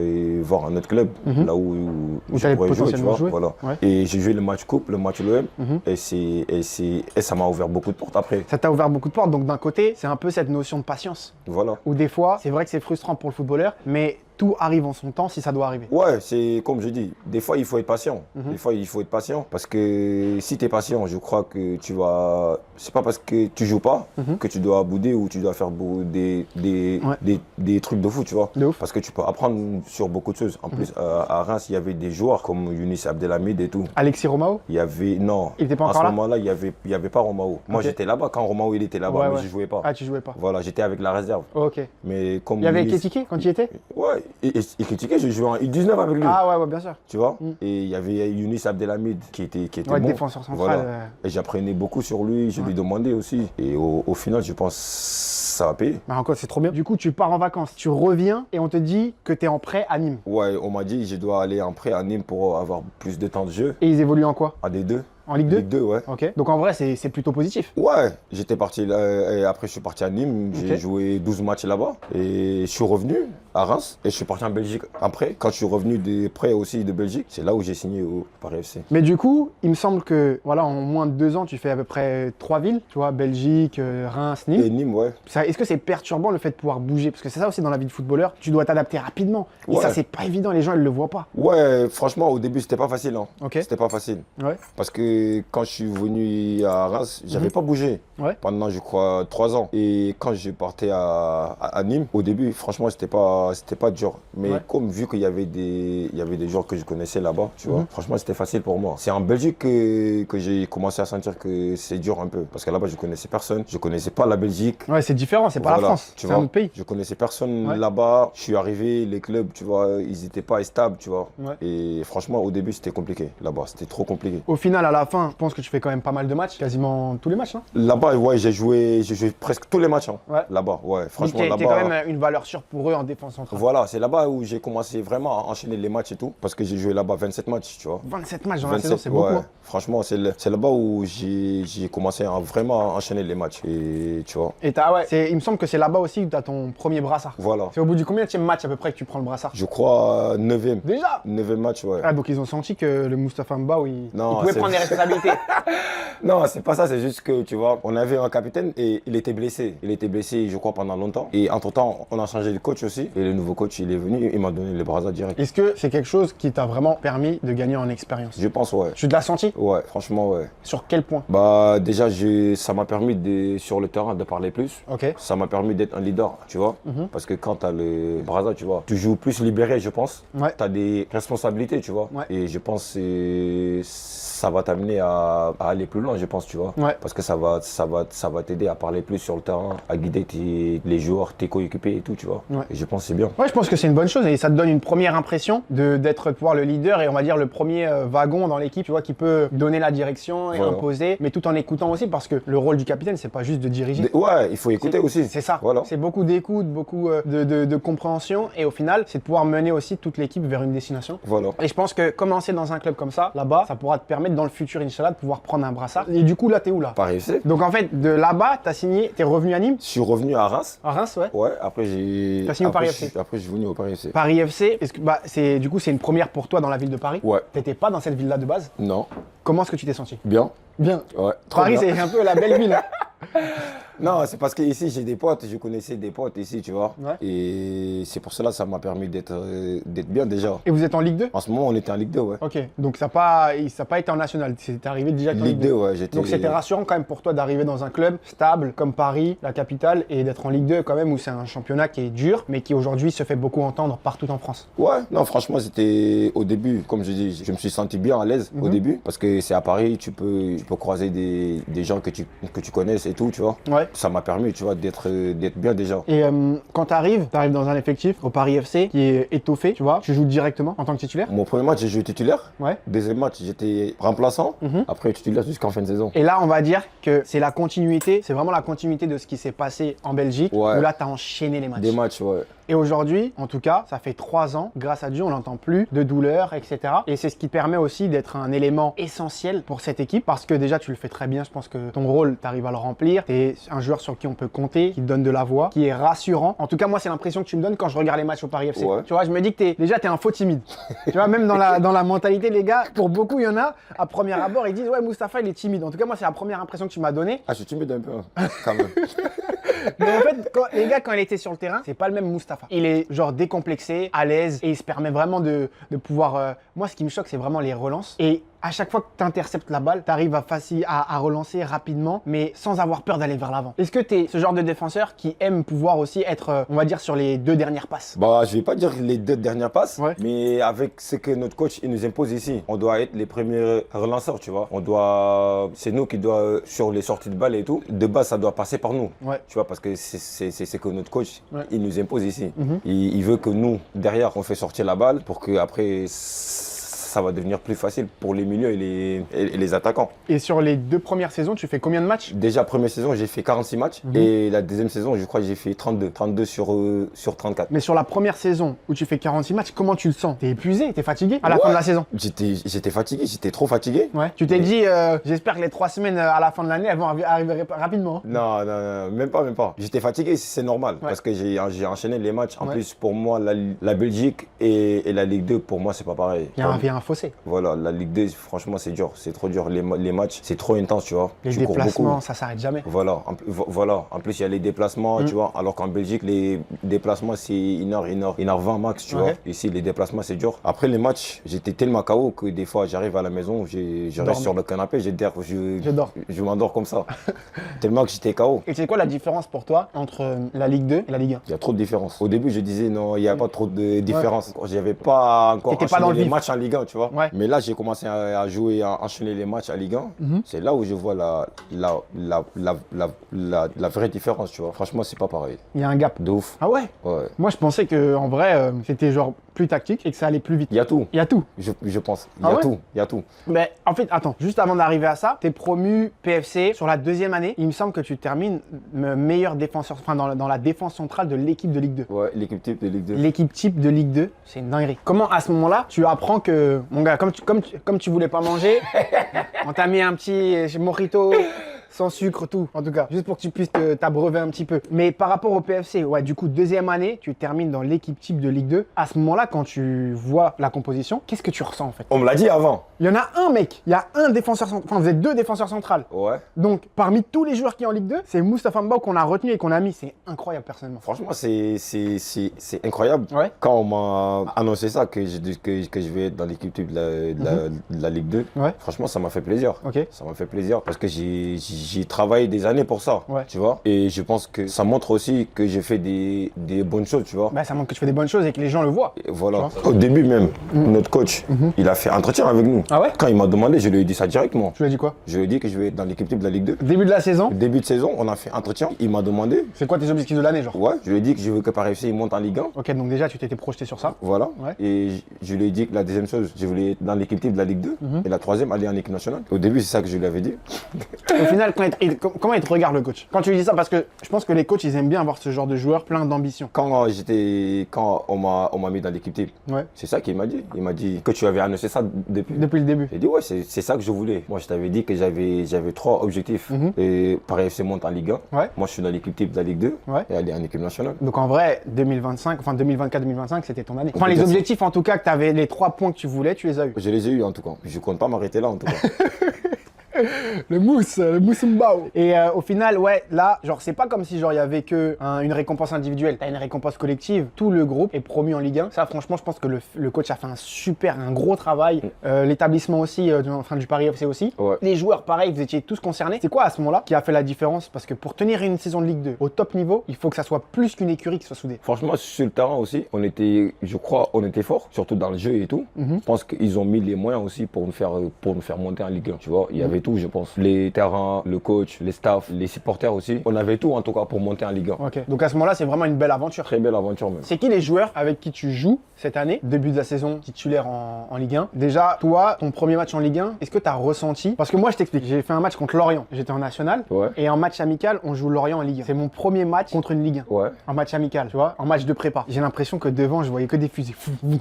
voir un autre club, là où je pourrais jouer, tu vois. Voilà. Ouais. Et j'ai joué le match coupe, le match l'OM, et ça m'a ouvert beaucoup de portes après. Ça t'a ouvert beaucoup de portes, donc d'un côté, c'est un peu cette notion de patience. Voilà. Où des fois, c'est vrai que c'est frustrant pour le footballeur, mais tout arrive en son temps si ça doit arriver. Ouais, c'est comme je dis, des fois il faut être patient. Des fois il faut être patient parce que si tu es patient, je crois que tu vas. C'est pas parce que tu joues pas que tu dois bouder ou tu dois faire des trucs de fou, tu vois. De ouf. Parce que tu peux apprendre sur beaucoup de choses. En plus, à Reims, il y avait des joueurs comme Younis Abdelhamid et tout. Alexis Romao? Il y avait. Non. Il était pas encore là? À ce moment-là, il y avait pas Romao. Moi j'étais là-bas quand Romao il était là-bas, mais je jouais pas. Ah, tu jouais pas? Voilà, j'étais avec la réserve. Ok. Mais comme. Il y avait Ekitike quand il était? Ouais. Et Ekitike, je jouais en U19 avec lui. Ah ouais, bien sûr. Tu vois. Et il y avait Younis Abdelhamid qui était bon. Défenseur central. Voilà. Et j'apprenais beaucoup sur lui, je lui demandais aussi. Et au final, je pense ça a payé. Bah encore, c'est trop bien. Du coup, tu pars en vacances, tu reviens et on te dit que tu es en prêt à Nîmes. Ouais, on m'a dit je dois aller en prêt à Nîmes pour avoir plus de temps de jeu. Et ils évoluent en quoi? En D2. En Ligue 2? Ligue 2, ouais. Ok. Donc en vrai, c'est plutôt positif. Ouais, j'étais parti là, et après je suis parti à Nîmes, j'ai joué 12 matchs là-bas et je suis revenu à Reims et je suis parti en Belgique. Après, quand je suis revenu des prêts aussi de Belgique, c'est là où j'ai signé au Paris FC. Mais du coup, il me semble que voilà, en moins de 2 ans, tu fais à peu près 3 villes, tu vois, Belgique, Reims, Nîmes. Et Nîmes, ouais. Est-ce que c'est perturbant le fait de pouvoir bouger? Parce que c'est ça aussi dans la vie de footballeur, tu dois t'adapter rapidement. Et ça, c'est pas évident, les gens ils le voient pas. Ouais, franchement, au début, c'était pas facile. Hein. Ok. C'était pas facile. Ouais. Parce que que quand je suis venu à Reims, j'avais pas bougé pendant, je crois, 3 ans. Et quand je partais à Nîmes, au début, franchement, c'était pas dur. Mais comme vu qu'il y avait des joueurs que je connaissais là-bas, tu vois, franchement, c'était facile pour moi. C'est en Belgique que j'ai commencé à sentir que c'est dur un peu. Parce que là-bas, je connaissais personne. Je connaissais pas la Belgique. Ouais, c'est différent, c'est pas la France. C'est un autre pays. Je connaissais personne là-bas. Je suis arrivé, les clubs, tu vois, ils étaient pas stables, tu vois. Et franchement, au début, c'était compliqué là-bas. C'était trop compliqué. Au final, à la fin, je pense que tu fais quand même pas mal de matchs, quasiment tous les matchs, hein. Là-bas, ouais, j'ai joué presque tous les matchs, hein. Là-bas, ouais. Franchement, là-bas. T'es quand même une valeur sûre pour eux en défense centrale. Voilà, c'est là-bas où j'ai commencé vraiment à enchaîner les matchs et tout. Parce que j'ai joué là-bas 27 matchs, tu vois. 27 matchs dans la saison, c'est beaucoup. Hein. Franchement, c'est là-bas où j'ai commencé à vraiment enchaîner les matchs. Et tu vois. Et il me semble que c'est là-bas aussi où tu as ton premier brassard. Voilà. C'est au bout du combienième match à peu près que tu prends le brassard? Je crois 9e. Déjà? 9e match, ouais. Ah, donc ils ont senti que le Moustapha Mbao, il pouvait prendre les responsabilités. Non, c'est pas ça, c'est juste que, tu vois, on avait un capitaine et il était blessé. Il était blessé, je crois, pendant longtemps. Et entre-temps, on a changé de coach aussi. Et le nouveau coach, il est venu, il m'a donné le brassard direct. Est-ce que c'est quelque chose qui t'a vraiment permis de gagner en expérience? Je pense, ouais. Tu te l'as senti? Ouais, franchement, ouais. Sur quel point? Bah, déjà, ça m'a permis sur le terrain de parler plus. Ok. Ça m'a permis d'être un leader, tu vois. Parce que quand t'as le brassard, tu vois, tu joues plus libéré, je pense. Ouais. T'as des responsabilités, tu vois. Ouais. Et je pense que ça va t'amener à aller plus loin, je pense, tu vois. Ouais. Parce que ça va t'aider à parler plus sur le terrain, à guider les joueurs, tes coéquipiers et tout, tu vois. Ouais. Et je pense que c'est bien. Ouais, je pense que c'est une bonne chose et ça te donne une première impression d'être pouvoir le leader et on va dire le premier wagon dans l'équipe, tu vois, qui peut donner la direction et imposer, mais tout en écoutant aussi parce que le rôle du capitaine, c'est pas juste de diriger. Ouais, il faut écouter aussi. C'est ça. Voilà. C'est beaucoup d'écoute, beaucoup de compréhension et au final, c'est de pouvoir mener aussi toute l'équipe vers une destination. Voilà. Et je pense que commencer dans un club comme ça, là-bas, ça pourra te permettre dans le futur, Inch'Allah, de pouvoir prendre un brassard. Et du coup, là, t'es où là? Paris FC. Donc en fait, de là-bas, t'as signé, t'es revenu à Nîmes? Je suis revenu à Reims. À Reims, ouais. Ouais, après j'ai. T'as signé au Paris FC. Après, je suis venu au Paris FC. Paris FC, est-ce que du coup, c'est une première pour toi dans la ville de Paris? Ouais. T'étais pas dans cette ville-là de base? Non. Comment est-ce que tu t'es senti? Bien. Bien. Ouais. Trop Paris, bien. c'est un peu la belle ville. Hein. Non, c'est parce que ici j'ai des potes, je connaissais des potes ici, tu vois. Ouais. Et c'est pour cela que ça m'a permis d'être bien déjà. Et vous êtes en Ligue 2? En ce moment, on était en Ligue 2, ouais. Ok, donc ça n'a pas été en national, c'est arrivé déjà en Ligue 2, ouais. Donc c'était rassurant quand même pour toi d'arriver dans un club stable comme Paris, la capitale, et d'être en Ligue 2 quand même où c'est un championnat qui est dur, mais qui aujourd'hui se fait beaucoup entendre partout en France. Ouais, non, franchement, c'était au début, comme je dis, je me suis senti bien à l'aise au début, parce que c'est à Paris, tu peux croiser des gens que tu connaisses et tout, tu vois. Ouais. Ça m'a permis, tu vois, d'être bien déjà. Et quand tu arrives dans un effectif au Paris FC qui est étoffé, tu vois, tu joues directement en tant que titulaire? Mon premier match, j'ai joué titulaire. Ouais. Deuxième match, j'étais remplaçant. Après, titulaire jusqu'en fin de saison. Et là, on va dire que c'est la continuité, c'est vraiment la continuité de ce qui s'est passé en Belgique, où là, tu as enchaîné les matchs. Des matchs, ouais. Et aujourd'hui, en tout cas, ça fait 3 ans, grâce à Dieu, on n'entend plus de douleur, etc. Et c'est ce qui permet aussi d'être un élément essentiel pour cette équipe, parce que déjà, tu le fais très bien, je pense que ton rôle, tu arrives à le remplir. Tu es un joueur sur qui on peut compter, qui te donne de la voix, qui est rassurant. En tout cas, moi, c'est l'impression que tu me donnes quand je regarde les matchs au Paris FC. Ouais. Tu vois, je me dis que t'es un faux timide. Tu vois, même dans la mentalité, les gars, pour beaucoup, il y en a, à premier abord, ils disent, ouais, Moustapha, il est timide. En tout cas, moi, c'est la première impression que tu m'as donnée. Ah, je suis timide un peu, quand même. Mais en fait, les gars, quand il était sur le terrain, c'est pas le même Moustapha. Il est genre décomplexé, à l'aise, et il se permet vraiment de pouvoir... Moi, ce qui me choque, c'est vraiment les relances. Et à chaque fois que tu interceptes la balle, tu arrives à relancer rapidement, mais sans avoir peur d'aller vers l'avant. Est-ce que tu es ce genre de défenseur qui aime pouvoir aussi être, on va dire, sur les 2 dernières passes? Bah, je vais pas dire les 2 dernières passes, ouais. Mais avec ce que notre coach il nous impose ici, on doit être les premiers relanceurs, tu vois. C'est nous qui doit sur les sorties de balle et tout. De base, ça doit passer par nous, ouais. Tu vois, parce que c'est ce que notre coach il nous impose ici. Il veut que nous, derrière, on fait sortir la balle pour que après ça va devenir plus facile pour les milieux et les attaquants. Et sur les 2 premières saisons, tu fais combien de matchs? Déjà, première saison, j'ai fait 46 matchs. Et la deuxième saison, je crois que j'ai fait 32. 32 sur 34. Mais sur la première saison où tu fais 46 matchs, comment tu le sens? T'es épuisé? T'es fatigué à la fin de la saison? J'étais fatigué, j'étais trop fatigué. Ouais. Tu t'es dit, j'espère que les 3 semaines à la fin de l'année, elles vont arriver rapidement. Non, même pas. J'étais fatigué, c'est normal. Parce que j'ai enchaîné les matchs. En plus, pour moi, la Belgique et la Ligue 2, pour moi, c'est pas pareil. Il y a un fossé. Voilà, la Ligue 2, franchement, c'est dur. C'est trop dur. Les matchs, c'est trop intense, tu vois. Les déplacements, ça s'arrête jamais. Voilà. En plus, il y a les déplacements, tu vois. Alors qu'en Belgique, les déplacements, c'est 1h20 max, tu vois. Ici, les déplacements, c'est dur. Après les matchs, j'étais tellement KO que des fois, j'arrive à la maison, je reste sur le canapé, je m'endors comme ça. Tellement que j'étais KO. Et c'est quoi la différence pour toi entre la Ligue 2 et la Ligue 1? Il y a trop de différence. Au début, je disais non, il n'y a pas trop de différence. J'avais pas encore enchaîné les matchs en Ligue 1, tu vois. Mais là, j'ai commencé à jouer, à enchaîner les matchs en Ligue 1. C'est là où je vois la vraie différence, tu vois. Franchement, c'est pas pareil. Il y a un gap. De ouf. Ah ouais? Ouais. Moi, je pensais que en vrai, c'était genre plus tactique et que ça allait plus vite. Il y a tout. Il y a tout. Je pense. Il y a tout. Mais en fait, attends, juste avant d'arriver à ça, t'es promu PFC sur la deuxième année. Il me semble que tu termines meilleur défenseur, enfin dans la défense centrale de l'équipe de Ligue 2. Ouais, l'équipe type de Ligue 2. L'équipe type de Ligue 2, c'est une dinguerie. Comment à ce moment-là, tu apprends que, mon gars, comme tu voulais pas manger, on t'a mis un petit mojito sans sucre, tout, en tout cas, juste pour que tu puisses t'abreuver un petit peu. Mais par rapport au PFC, ouais, du coup, deuxième année, tu termines dans l'équipe type de Ligue 2. À ce moment-là, quand tu vois la composition, qu'est-ce que tu ressens en fait? On me l'a dit avant. Il y en a un, mec. Il y a un défenseur central. Enfin, vous êtes deux défenseurs centrales. Ouais. Donc, parmi tous les joueurs qui sont en Ligue 2, c'est Moustapha Mbao qu'on a retenu et qu'on a mis. C'est incroyable, personnellement. Franchement, c'est incroyable. Ouais. Quand on m'a annoncé ça, que je vais être dans l'équipe type de la Ligue 2, franchement, ça m'a fait plaisir. Ok. Ça m'a fait plaisir parce que j'ai travaillé des années pour ça, tu vois. Et je pense que ça montre aussi que j'ai fait des bonnes choses, tu vois. Bah, ça montre que tu fais des bonnes choses et que les gens le voient. Et voilà. Au début même, notre coach, il a fait entretien avec nous. Ah ouais? Quand il m'a demandé, je lui ai dit ça directement. Tu lui as dit quoi? Je lui ai dit que je vais être dans l'équipe type de la Ligue 2. Début de la saison? Début de saison, on a fait entretien. Il m'a demandé. C'est quoi tes objectifs de l'année, genre? Ouais, je lui ai dit que je veux que par FC il monte en Ligue 1. Ok, donc déjà, tu t'étais projeté sur ça. Voilà. Ouais. Et je lui ai dit que la deuxième chose, je voulais être dans l'équipe type de la Ligue 2. Et la troisième, aller en équipe nationale. Au début, c'est ça que je lui avais dit. Au final, comment il te regarde, le coach? Quand tu lui dis ça, parce que je pense que les coachs, ils aiment bien avoir ce genre de joueur plein d'ambition. Quand on m'a mis dans l'équipe type, c'est ça qu'il m'a dit. Il m'a dit que tu avais annoncé ça depuis le début. J'ai dit ouais, c'est ça que je voulais. Moi, je t'avais dit que j'avais 3 objectifs. Et Paris FC monte en Ligue 1. Ouais. Moi, je suis dans l'équipe type de la Ligue 2 et aller en équipe nationale. Donc en vrai, 2024-2025, c'était ton année. Enfin, les objectifs, en tout cas, que tu avais les 3 points que tu voulais, tu les as eu. Je les ai eu en tout cas. Je compte pas m'arrêter là en tout cas. Le mousse Mbao. Et au final, ouais, là, genre, c'est pas comme si genre il y avait que une récompense individuelle. T'as une récompense collective. Tout le groupe est promu en Ligue 1. Ça, franchement, je pense que le coach a fait un gros travail. L'établissement aussi, du Paris FC aussi. Ouais. Les joueurs, pareil, vous étiez tous concernés. C'est quoi à ce moment-là qui a fait la différence? Parce que pour tenir une saison de Ligue 2 au top niveau, il faut que ça soit plus qu'une écurie qui soit soudée. Franchement, sur le terrain aussi, on était fort, surtout dans le jeu et tout. Je pense qu'ils ont mis les moyens aussi pour nous faire monter en Ligue 1. Tu vois, il y avait tout, je pense. Les terrains, le coach, les staffs, les supporters aussi. On avait tout en tout cas pour monter en Ligue 1. Ok. Donc à ce moment-là, c'est vraiment une belle aventure. Très belle aventure même. C'est qui les joueurs avec qui tu joues cette année, début de la saison titulaire en Ligue 1? Déjà, toi, ton premier match en Ligue 1, est-ce que tu as ressenti? Parce que moi, je t'explique, j'ai fait un match contre Lorient. J'étais en national. Ouais. Et en match amical, on joue Lorient en Ligue 1. C'est mon premier match contre une Ligue 1. Ouais. En match amical, tu vois, en match de prépa. J'ai l'impression que devant, je voyais que des fusées.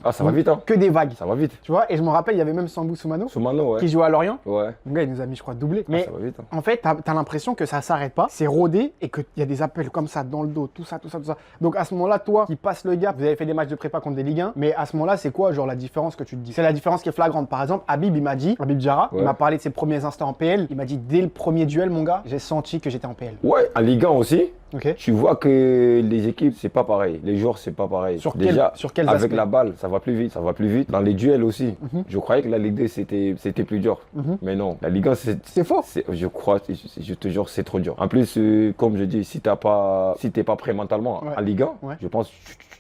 Ah, ça va vite, hein? Que des vagues. Ça va vite. Tu vois, et je me rappelle, il y avait même Sambou Soumano ouais. qui jouait à Lorient. Ouais. Mon gars, il nous a mis, je crois, doublé. Mais ça va vite, hein. En fait, t'as l'impression que ça s'arrête pas, c'est rodé et qu'il y a des appels comme ça dans le dos, tout ça. Donc à ce moment-là, toi qui passes le gap, vous avez fait des matchs de prépa contre des Ligue 1, mais à ce moment-là, c'est quoi, genre, la différence que tu te dis? C'est la différence qui est flagrante. Par exemple, Habib Diarra, il m'a parlé de ses premiers instants en PL. Il m'a dit, dès le premier duel, mon gars, j'ai senti que j'étais en PL. Ouais, en Ligue 1 aussi. Okay. Tu vois que les équipes, c'est pas pareil. Les joueurs, c'est pas pareil. Sur quels avec aspects? la balle, ça va plus vite. Dans les duels aussi. Je croyais que la Ligue 2, c'était plus dur. Mais non, la Ligue 1, c'est faux. Je crois, je te jure, c'est trop dur. En plus, comme je dis, si t'es pas prêt mentalement en Ligue 1, je pense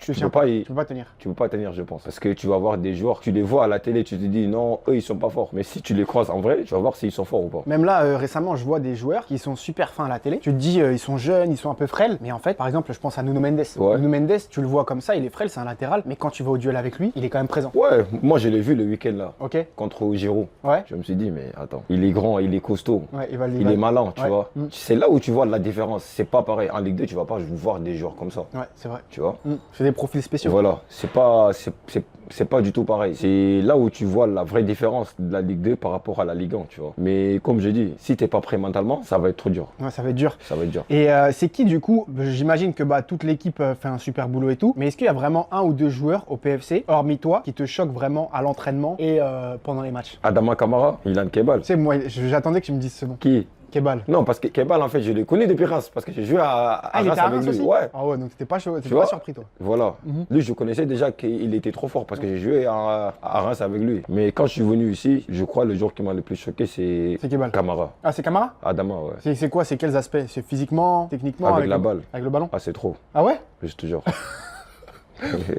tu peux pas tenir. Tu peux pas tenir, je pense. Parce que tu vas voir des joueurs, tu les vois à la télé, tu te dis non, eux, ils sont pas forts. Mais si tu les croises en vrai, tu vas voir s'ils sont forts ou pas. Même là, récemment, je vois des joueurs qui sont super fins à la télé. Tu te dis, ils sont jeunes, ils sont un peu frêles. Mais en fait, par exemple, je pense à Nuno Mendes. Ouais. Nuno Mendes, tu le vois comme ça, il est frêle, c'est un latéral. Mais quand tu vas au duel avec lui, il est quand même présent. Ouais, moi, je l'ai vu le week-end là. Ok. Contre Giroud. Ouais. Je me suis dit, mais attends, il est grand, il est costaud. Ouais, il est malin, tu vois. C'est là où tu vois la différence. C'est pas pareil. En Ligue 2, tu vas pas voir des joueurs comme ça. Ouais, c'est vrai. Tu vois. C'est des profils spéciaux. Voilà, c'est pas du tout pareil. C'est là où tu vois la vraie différence de la Ligue 2 par rapport à la Ligue 1, tu vois. Mais comme je dis, si t'es pas prêt mentalement, ça va être trop dur. Ouais, ça va être dur. Ça va être dur. Et c'est qui du coup? J'imagine que toute l'équipe fait un super boulot et tout, mais est-ce qu'il y a vraiment un ou deux joueurs au PFC, hormis toi, qui te choquent vraiment à l'entraînement et pendant les matchs? Adama Kamara, Ilan Kebal. Tu sais, moi, j'attendais que tu me dises ce nom. Qui? Kebal. Non, parce que Kebal, en fait, je l'ai connu depuis Reims, parce que j'ai joué à il Reims était à avec Reims lui. aussi? Ouais. Ah ouais, donc t'étais pas chaud, Tu vois? surpris toi. Voilà. Lui, je connaissais déjà qu'il était trop fort, parce que j'ai joué à Reims avec lui. Mais quand je suis venu ici, je crois le joueur qui m'a le plus choqué, c'est Kebal. Kamara. Ah, c'est Kamara? Adama, ouais. C'est quoi? C'est quels aspects? C'est physiquement, techniquement? Avec la balle. Avec le ballon? Ah, c'est trop. Ah ouais? Je te jure.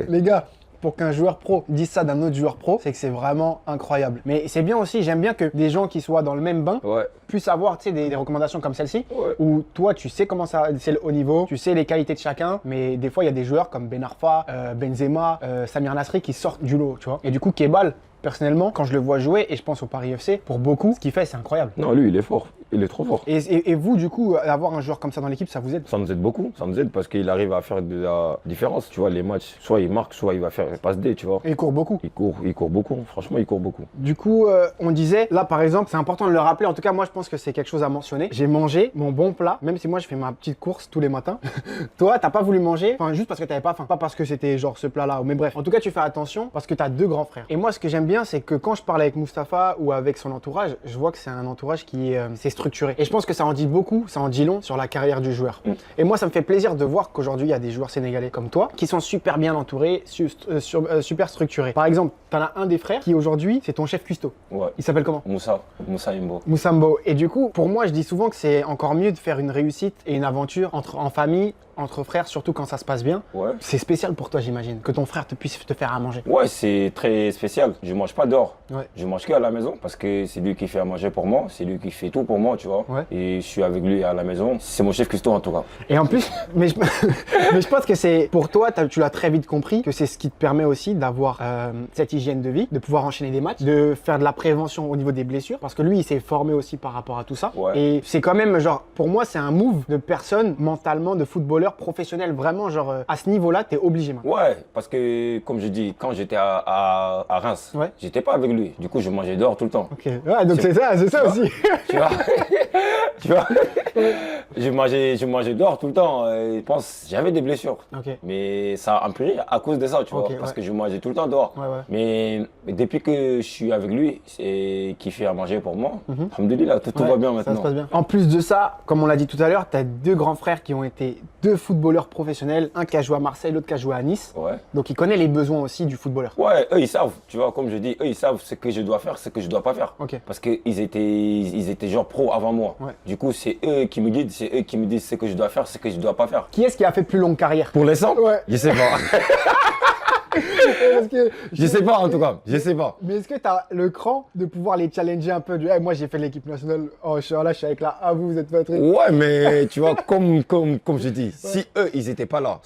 Les gars, pour qu'un joueur pro dise ça d'un autre joueur pro, c'est que c'est vraiment incroyable. Mais c'est bien aussi, j'aime bien que des gens qui soient dans le même bain puissent avoir des recommandations comme celle-ci, où toi tu sais comment ça, c'est le haut niveau, tu sais les qualités de chacun, mais des fois il y a des joueurs comme Ben Arfa, Benzema, Samir Nasri qui sortent du lot, tu vois. Et du coup Kebal, personnellement, quand je le vois jouer, et je pense au Paris FC, pour beaucoup, ce qu'il fait c'est incroyable. Non, lui il est fort, il est trop fort. Et vous du coup, avoir un joueur comme ça dans l'équipe, ça vous aide? Ça nous aide beaucoup, ça nous aide parce qu'il arrive à faire de la différence. Tu vois, les matchs, soit il marque, soit il va faire passe D, tu vois. Et il court beaucoup. Il court beaucoup, franchement il court beaucoup. Du coup, on disait, là par exemple, c'est important de le rappeler, en tout cas moi je pense que c'est quelque chose à mentionner. J'ai mangé mon bon plat, même si moi je fais ma petite course tous les matins. Toi, t'as pas voulu manger, enfin juste parce que t'avais pas faim, pas parce que c'était genre ce plat-là, mais bref. En tout cas, tu fais attention parce que t'as deux grands frères. Et moi, ce que j'aime bien, c'est que quand je parle avec Mustapha ou avec son entourage, je vois que c'est un entourage qui c'est structuré. Et je pense que ça en dit beaucoup, ça en dit long sur la carrière du joueur. Et moi, ça me fait plaisir de voir qu'aujourd'hui, il y a des joueurs sénégalais comme toi qui sont super bien entourés, super structurés. Par exemple, t'en as un des frères qui aujourd'hui, c'est ton chef cuistot. Ouais. Il s'appelle comment? Moussa Imbo. Moussa Imbo. Et du coup, pour moi, je dis souvent que c'est encore mieux de faire une réussite et une aventure en famille, entre frères, surtout quand ça se passe bien. Ouais. C'est spécial pour toi, j'imagine, que ton frère puisse te faire à manger. Ouais, c'est très spécial. Je mange pas dehors. Ouais. Je mange qu'à la maison parce que c'est lui qui fait à manger pour moi, c'est lui qui fait tout pour moi, tu vois. Ouais. Et je suis avec lui à la maison. C'est mon chef cuistot en tout cas. Et en plus, mais je pense que c'est pour toi, tu l'as très vite compris, que c'est ce qui te permet aussi d'avoir cette hygiène de vie, de pouvoir enchaîner des matchs, de faire de la prévention au niveau des blessures, parce que lui, il s'est formé aussi par rapport à tout ça. Ouais. Et c'est quand même genre, pour moi, c'est un move de personne mentalement, de footballeur professionnel. Vraiment, genre, à ce niveau-là, t'es obligé maintenant. Ouais, parce que comme je dis, quand j'étais à Reims, j'étais pas avec lui. Du coup, je mangeais dehors tout le temps. Ok. Ouais, donc c'est ça aussi. Tu vois, tu vois. Je mangeais dehors tout le temps. Je pense j'avais des blessures. Ok. Mais ça a empiré à cause de ça, tu vois. Parce que je mangeais tout le temps dehors. Ouais. Mais depuis que je suis avec lui, c'est qui fait à manger pour moi. Alhamdoulilah, tout va bien maintenant. Ça se passe bien. En plus de ça, comme on l'a dit tout à l'heure, tu as deux grands frères qui ont été deux footballeurs professionnels. Un qui a joué à Marseille, l'autre qui a joué à Nice. Ouais. Donc il connaît les besoins aussi du footballeur. Ouais, eux ils savent, tu vois, comme je dis, eux ils savent ce que je dois faire, ce que je dois pas faire. Ok. Parce qu'ils étaient genre pro avant moi. Ouais. Du coup, c'est eux qui me guident, c'est eux qui me disent ce que je dois faire, ce que je dois pas faire. Qui est-ce qui a fait plus longue carrière? Pour l'instant, Ouais. je sais pas. Parce que, Je sais pas en tout cas, je sais pas. Mais est-ce que tu as le cran de pouvoir les challenger un peu moi j'ai fait l'équipe nationale, oh je suis avec la A, vous êtes pas très... Ouais, mais tu vois, comme je dis, si eux ils étaient pas là,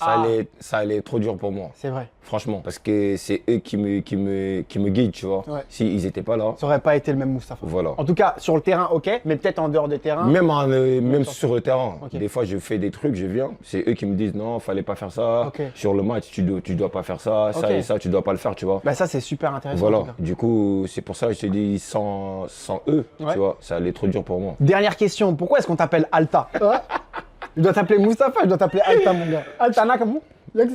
ça allait être trop dur pour moi. C'est vrai. Franchement, parce que c'est eux qui me guident, tu vois. Ouais. Si ils étaient pas là. Ça aurait pas été le même Mustapha. Voilà. En tout cas, sur le terrain, ok, mais peut-être en dehors des terrains. Même sur le terrain. Okay. Des fois, je fais des trucs, je viens. C'est eux qui me disent non, fallait pas faire ça. Okay. Sur le match, tu dois pas faire ça, ça et ça, tu dois pas le faire, tu vois. Bah ça, c'est super intéressant. Voilà. Du coup, c'est pour ça que je te dis, sans eux, tu vois, ça allait être trop dur pour moi. Dernière question, pourquoi est-ce qu'on t'appelle Alta? Je dois t'appeler Mustapha, je dois t'appeler Alta, mon gars. Alta, Nakamu? Donc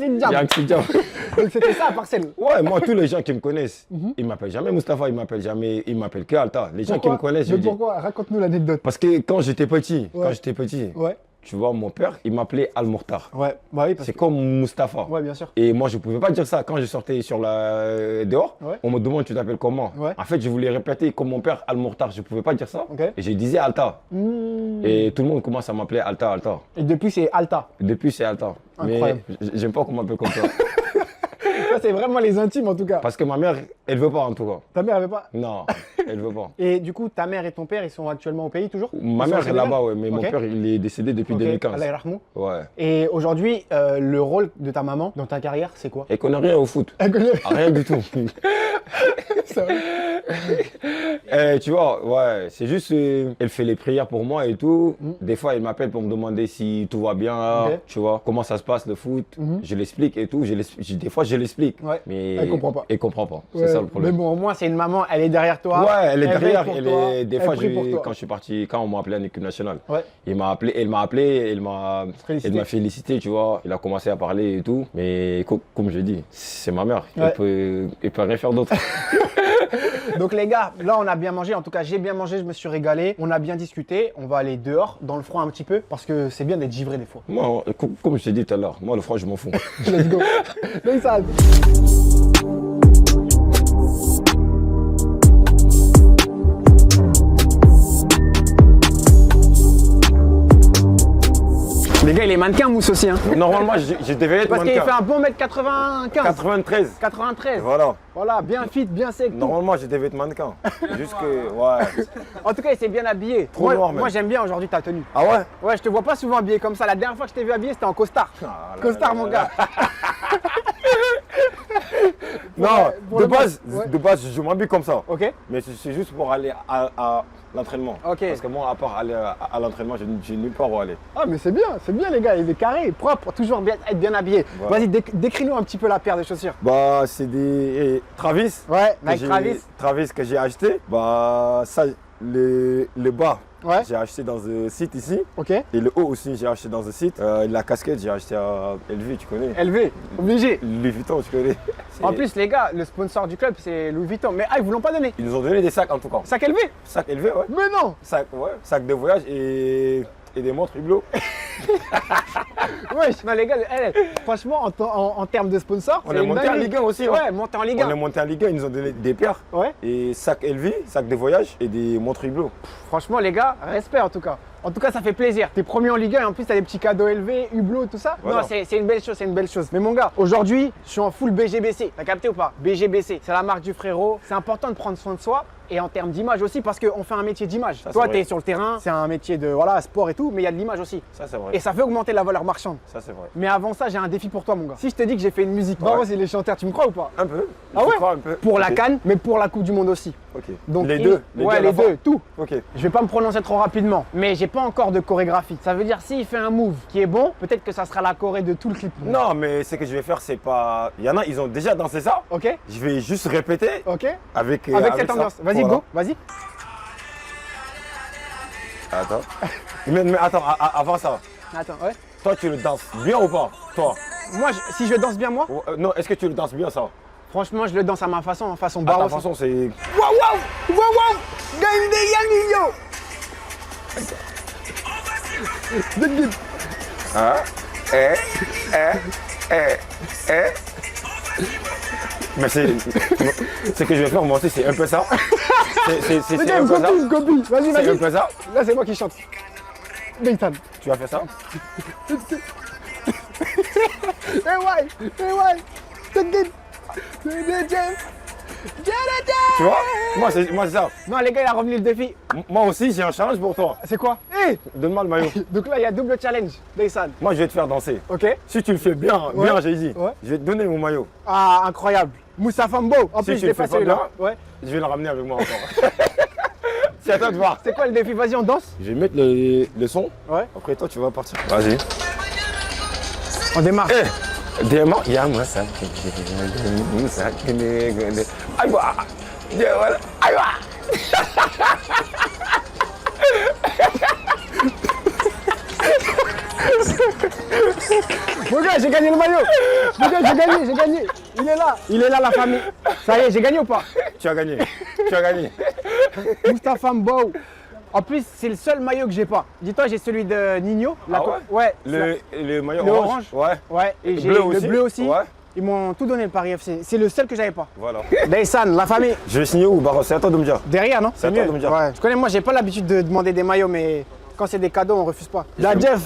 c'était ça à parcelle. Ouais, moi, tous les gens qui me connaissent, ils m'appellent jamais Mustapha, ils m'appellent que Alta. Les gens qui me connaissent, je dis. Pourquoi? Raconte-nous l'anecdote. Parce que quand j'étais petit, ouais. Tu vois, mon père, il m'appelait Al-Mourtar. Ouais, bah oui, parce c'est comme Mustapha. Ouais, bien sûr. Et moi, je pouvais pas dire ça. Quand je sortais dehors, on me demande, tu t'appelles comment? En fait, je voulais répéter comme mon père, Al-Mourtar. Je pouvais pas dire ça. Et je disais Alta. Et tout le monde commence à m'appeler Alta, Alta. Et depuis, c'est Alta. Depuis, c'est Alta. Incroyable. Mais j'aime pas qu'on m'appelle comme ça. Ça, c'est vraiment les intimes, en tout cas. Parce que ma mère, elle veut pas, en tout cas. Ta mère, elle veut pas? Non. Elle veut pas. Et du coup, ta mère et ton père, ils sont actuellement au pays toujours? Ma mère est là-bas, ouais, mais mon père, il est décédé depuis 2015. Allah yarhamou. Ouais. Et aujourd'hui, le rôle de ta maman dans ta carrière, c'est quoi? Elle connaît rien au foot. Elle connaît Rien du tout. C'est vrai. Tu vois, ouais, c'est juste, elle fait les prières pour moi et tout. Des fois, elle m'appelle pour me demander si tout va bien, tu vois, comment ça se passe le foot. Je l'explique et tout. Des fois, je l'explique. Ouais. Mais elle comprend pas. Elle comprend pas. Ouais. C'est ça le problème. Mais bon, au moins, c'est une maman, elle est derrière toi. Ouais, elle est derrière. veille pour toi, Des fois, prie pour toi. quand je suis parti, quand on m'a appelé en équipe nationale, Ouais. elle m'a appelé, elle m'a félicité, tu vois. Il a commencé à parler et tout. Mais comme je dis, c'est ma mère. Ouais. Elle peut rien faire d'autre. Donc les gars, là on a bien mangé, en tout cas j'ai bien mangé, je me suis régalé, on a bien discuté, on va aller dehors, dans le froid un petit peu, parce que c'est bien d'être givré des fois. Moi, comme je t'ai dit tout à l'heure, moi le froid je m'en fous. Let's go. Neysan. Les gars, il est mannequin Mousse aussi hein. Normalement, je devais être Parce qu'il mannequin. fait un bon mètre 95. 93. 93. Voilà. Voilà, bien fit, bien sec. tout. Normalement, je devais être mannequin. Juste que, ouais. En tout cas, il s'est bien habillé. Trop noir, même. Moi j'aime bien aujourd'hui ta tenue. Ah ouais? Ouais, je te vois pas souvent habillé comme ça. La dernière fois que je t'ai vu habillé, c'était en costard. Ah là Costard, là mon là gars. Non, pour de le base, ouais. de base, je m'habille comme ça. Ok. Mais c'est juste pour aller à l'entraînement. Ok. Parce que moi, à part aller à l'entraînement, j'ai nulle part où aller. Ah, mais c'est bien les gars. Il est carré, propre, toujours bien, être bien habillé. Voilà. Vas-y, décris-nous un petit peu la paire de chaussures. Bah, c'est des Travis. Ouais, que Nike j'ai- Travis. Travis que j'ai acheté. Bah, ça, le bas, Ouais. j'ai acheté dans un site ici. Ok. Et le haut aussi, j'ai acheté dans un site. La casquette, j'ai acheté à LV, tu connais. LV, obligé. Louis Vuitton, tu connais. En plus, les gars, le sponsor du club, c'est Louis Vuitton. Mais ils vous l'ont pas donné. Ils nous ont donné des sacs en tout cas. Sac LV. Sac LV, ouais. Mais non. Sac, ouais. Sac de voyage et des montres Hublot. Ouais, non, les gars, franchement, en termes de sponsor, On c'est est une monté en dinguerie. Ligue 1 aussi. Ouais, monté en Ligue 1. On est monté en Ligue 1, ils nous ont donné des paires. Ouais. Et sac LV, sac de voyage et des montres Hublot. Franchement, les gars, respect en tout cas. En tout cas, ça fait plaisir. T'es premier en Ligue 1 et en plus, t'as des petits cadeaux élevés, Hublot, tout ça. Voilà. Non, c'est une belle chose, c'est une belle chose. Mais mon gars, aujourd'hui, je suis en full BGBC. T'as capté ou pas? BGBC, c'est la marque du frérot. C'est important de prendre soin de soi. Et en termes d'image aussi, parce qu'on fait un métier d'image. Ça, Toi, c'est vrai. t'es sur le terrain, c'est un métier de sport et tout, mais il y a de l'image aussi. Ça, c'est vrai. Et ça fait augmenter la valeur marchande. Ça, c'est vrai. Mais avant ça, j'ai un défi pour toi, mon gars. Si je te dis que j'ai fait une musique, Ouais. Baros, il est chanteur, tu me crois ou pas? Un peu. Ah Je ouais? crois un peu. Pour la Ok. CAN, mais pour la Coupe du Monde aussi. Ok. Donc les deux. Ouais, à la les fois. deux, tout. Ok. Je vais pas me prononcer trop rapidement, mais j'ai pas encore de chorégraphie. Ça veut dire s'il fait un move qui est bon, peut-être que ça sera la choré de tout le clip. Non, mais ce que je vais faire, c'est pas. Il y en a, ils ont déjà dansé ça. Ok. Je vais juste répéter Ok. avec Avec cette ça. ambiance. Vas-y, Voilà. go, vas-y. Attends. Mais attends, avant ça, Attends, ouais. toi, tu le danses bien ou pas? Toi. Moi, si je danse bien, moi, Non, est-ce que tu le danses bien, ça? franchement, je le danse à ma façon, en façon À ta Baros. façon, c'est. Waouh, waouh, waouh, waouh. Gande Yanguillo. Hein? Mais c'est. Ce que je vais faire, moi aussi, c'est un peu ça. C'est Mais un peu ça. copie. Vas-y, C'est un vas-y. peu ça. Là, c'est moi qui chante. Nathan. Tu vas faire ça? Tu vois? Moi, c'est ça. Non, les gars, il a revenu le défi. Moi aussi, j'ai un challenge pour toi. C'est quoi? Donne-moi le maillot. Donc là, il y a double challenge, Nathan. Moi, je vais te faire danser. Ok. Si tu le fais bien, Ouais. bien, j'ai dit, Ouais. je vais te donner mon maillot. Ah, incroyable. Moussa Fambo. En Si plus, tu je l'ai le pas fais pas celui-là. bien. Ouais. Je vais le ramener avec moi encore. C'est à toi de voir. C'est quoi le défi? Vas-y, on danse. Je vais mettre le son. Ouais. Après, toi, tu vas partir. Vas-y. On démarre. Démarre. Y'a ça. Aïe, voilà. Aïe, Mon gars, j'ai gagné le maillot. Mon gars, j'ai gagné. Il est là, la famille. Ça y est, j'ai gagné ou pas? Tu as gagné. Tu as gagné. Moustapha Mbow. En plus, c'est le seul maillot que j'ai pas. Dis-toi, j'ai celui de Nino. Ah ouais. Le maillot Le orange. orange. Ouais. Ouais, et j'ai bleu le aussi. bleu aussi. Ouais. Ils m'ont tout donné le Paris FC. C'est le seul que j'avais pas. Voilà. Daysan, la famille. Je vais signer où, Baros? C'est à toi de me dire. Derrière, non? C'est à toi de me dire. Ouais. Je connais, moi, j'ai pas l'habitude de demander des maillots, mais quand c'est des cadeaux, on refuse pas. La Jeff.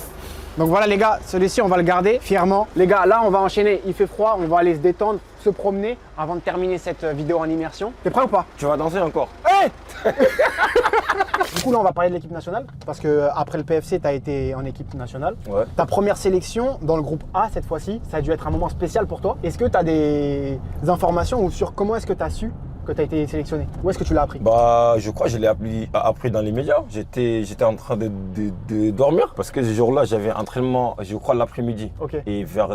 Donc voilà, les gars, celui-ci, on va le garder fièrement. Les gars, là, on va enchaîner. Il fait froid, on va aller se détendre. se promener avant de terminer cette vidéo en immersion. T'es prêt ou pas? Tu vas danser encore? Hey. Du coup, là, on va parler de l'équipe nationale parce que après le PFC, tu as été en équipe nationale. Ouais. Ta première sélection dans le groupe A cette fois-ci, ça a dû être un moment spécial pour toi. Est-ce que tu as des informations ou sur comment est-ce que tu as su que tu as été sélectionné? Où est-ce que tu l'as appris? Bah, je crois que je l'ai appris dans les médias. J'étais en train de dormir parce que ce jour-là, j'avais entraînement, je crois, l'après-midi. Ok. Et vers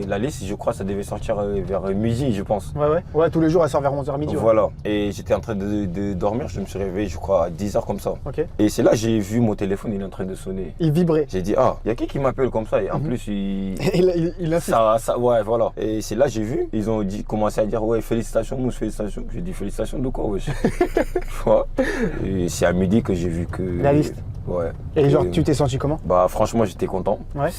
la liste, je crois, ça devait sortir vers midi, je pense. Ouais, tous les jours, elle sort vers 11h midi. Voilà. Et j'étais en train de dormir. Je me suis réveillé, je crois, à 10h comme ça. Ok. Et c'est là que j'ai vu mon téléphone, il est en train de sonner. Il vibrait. J'ai dit, ah, il y a qui m'appelle comme ça? Et en plus, il insiste. Ouais, voilà. Et c'est là que j'ai vu. Ils ont commencé à dire, ouais, félicitations, Mousse, félicitations. J'ai dit, félicitations de quoi, wesh? Et c'est à midi que j'ai vu que. La liste. Ouais. Et genre, tu t'es senti comment? Bah, franchement, j'étais content. Ouais.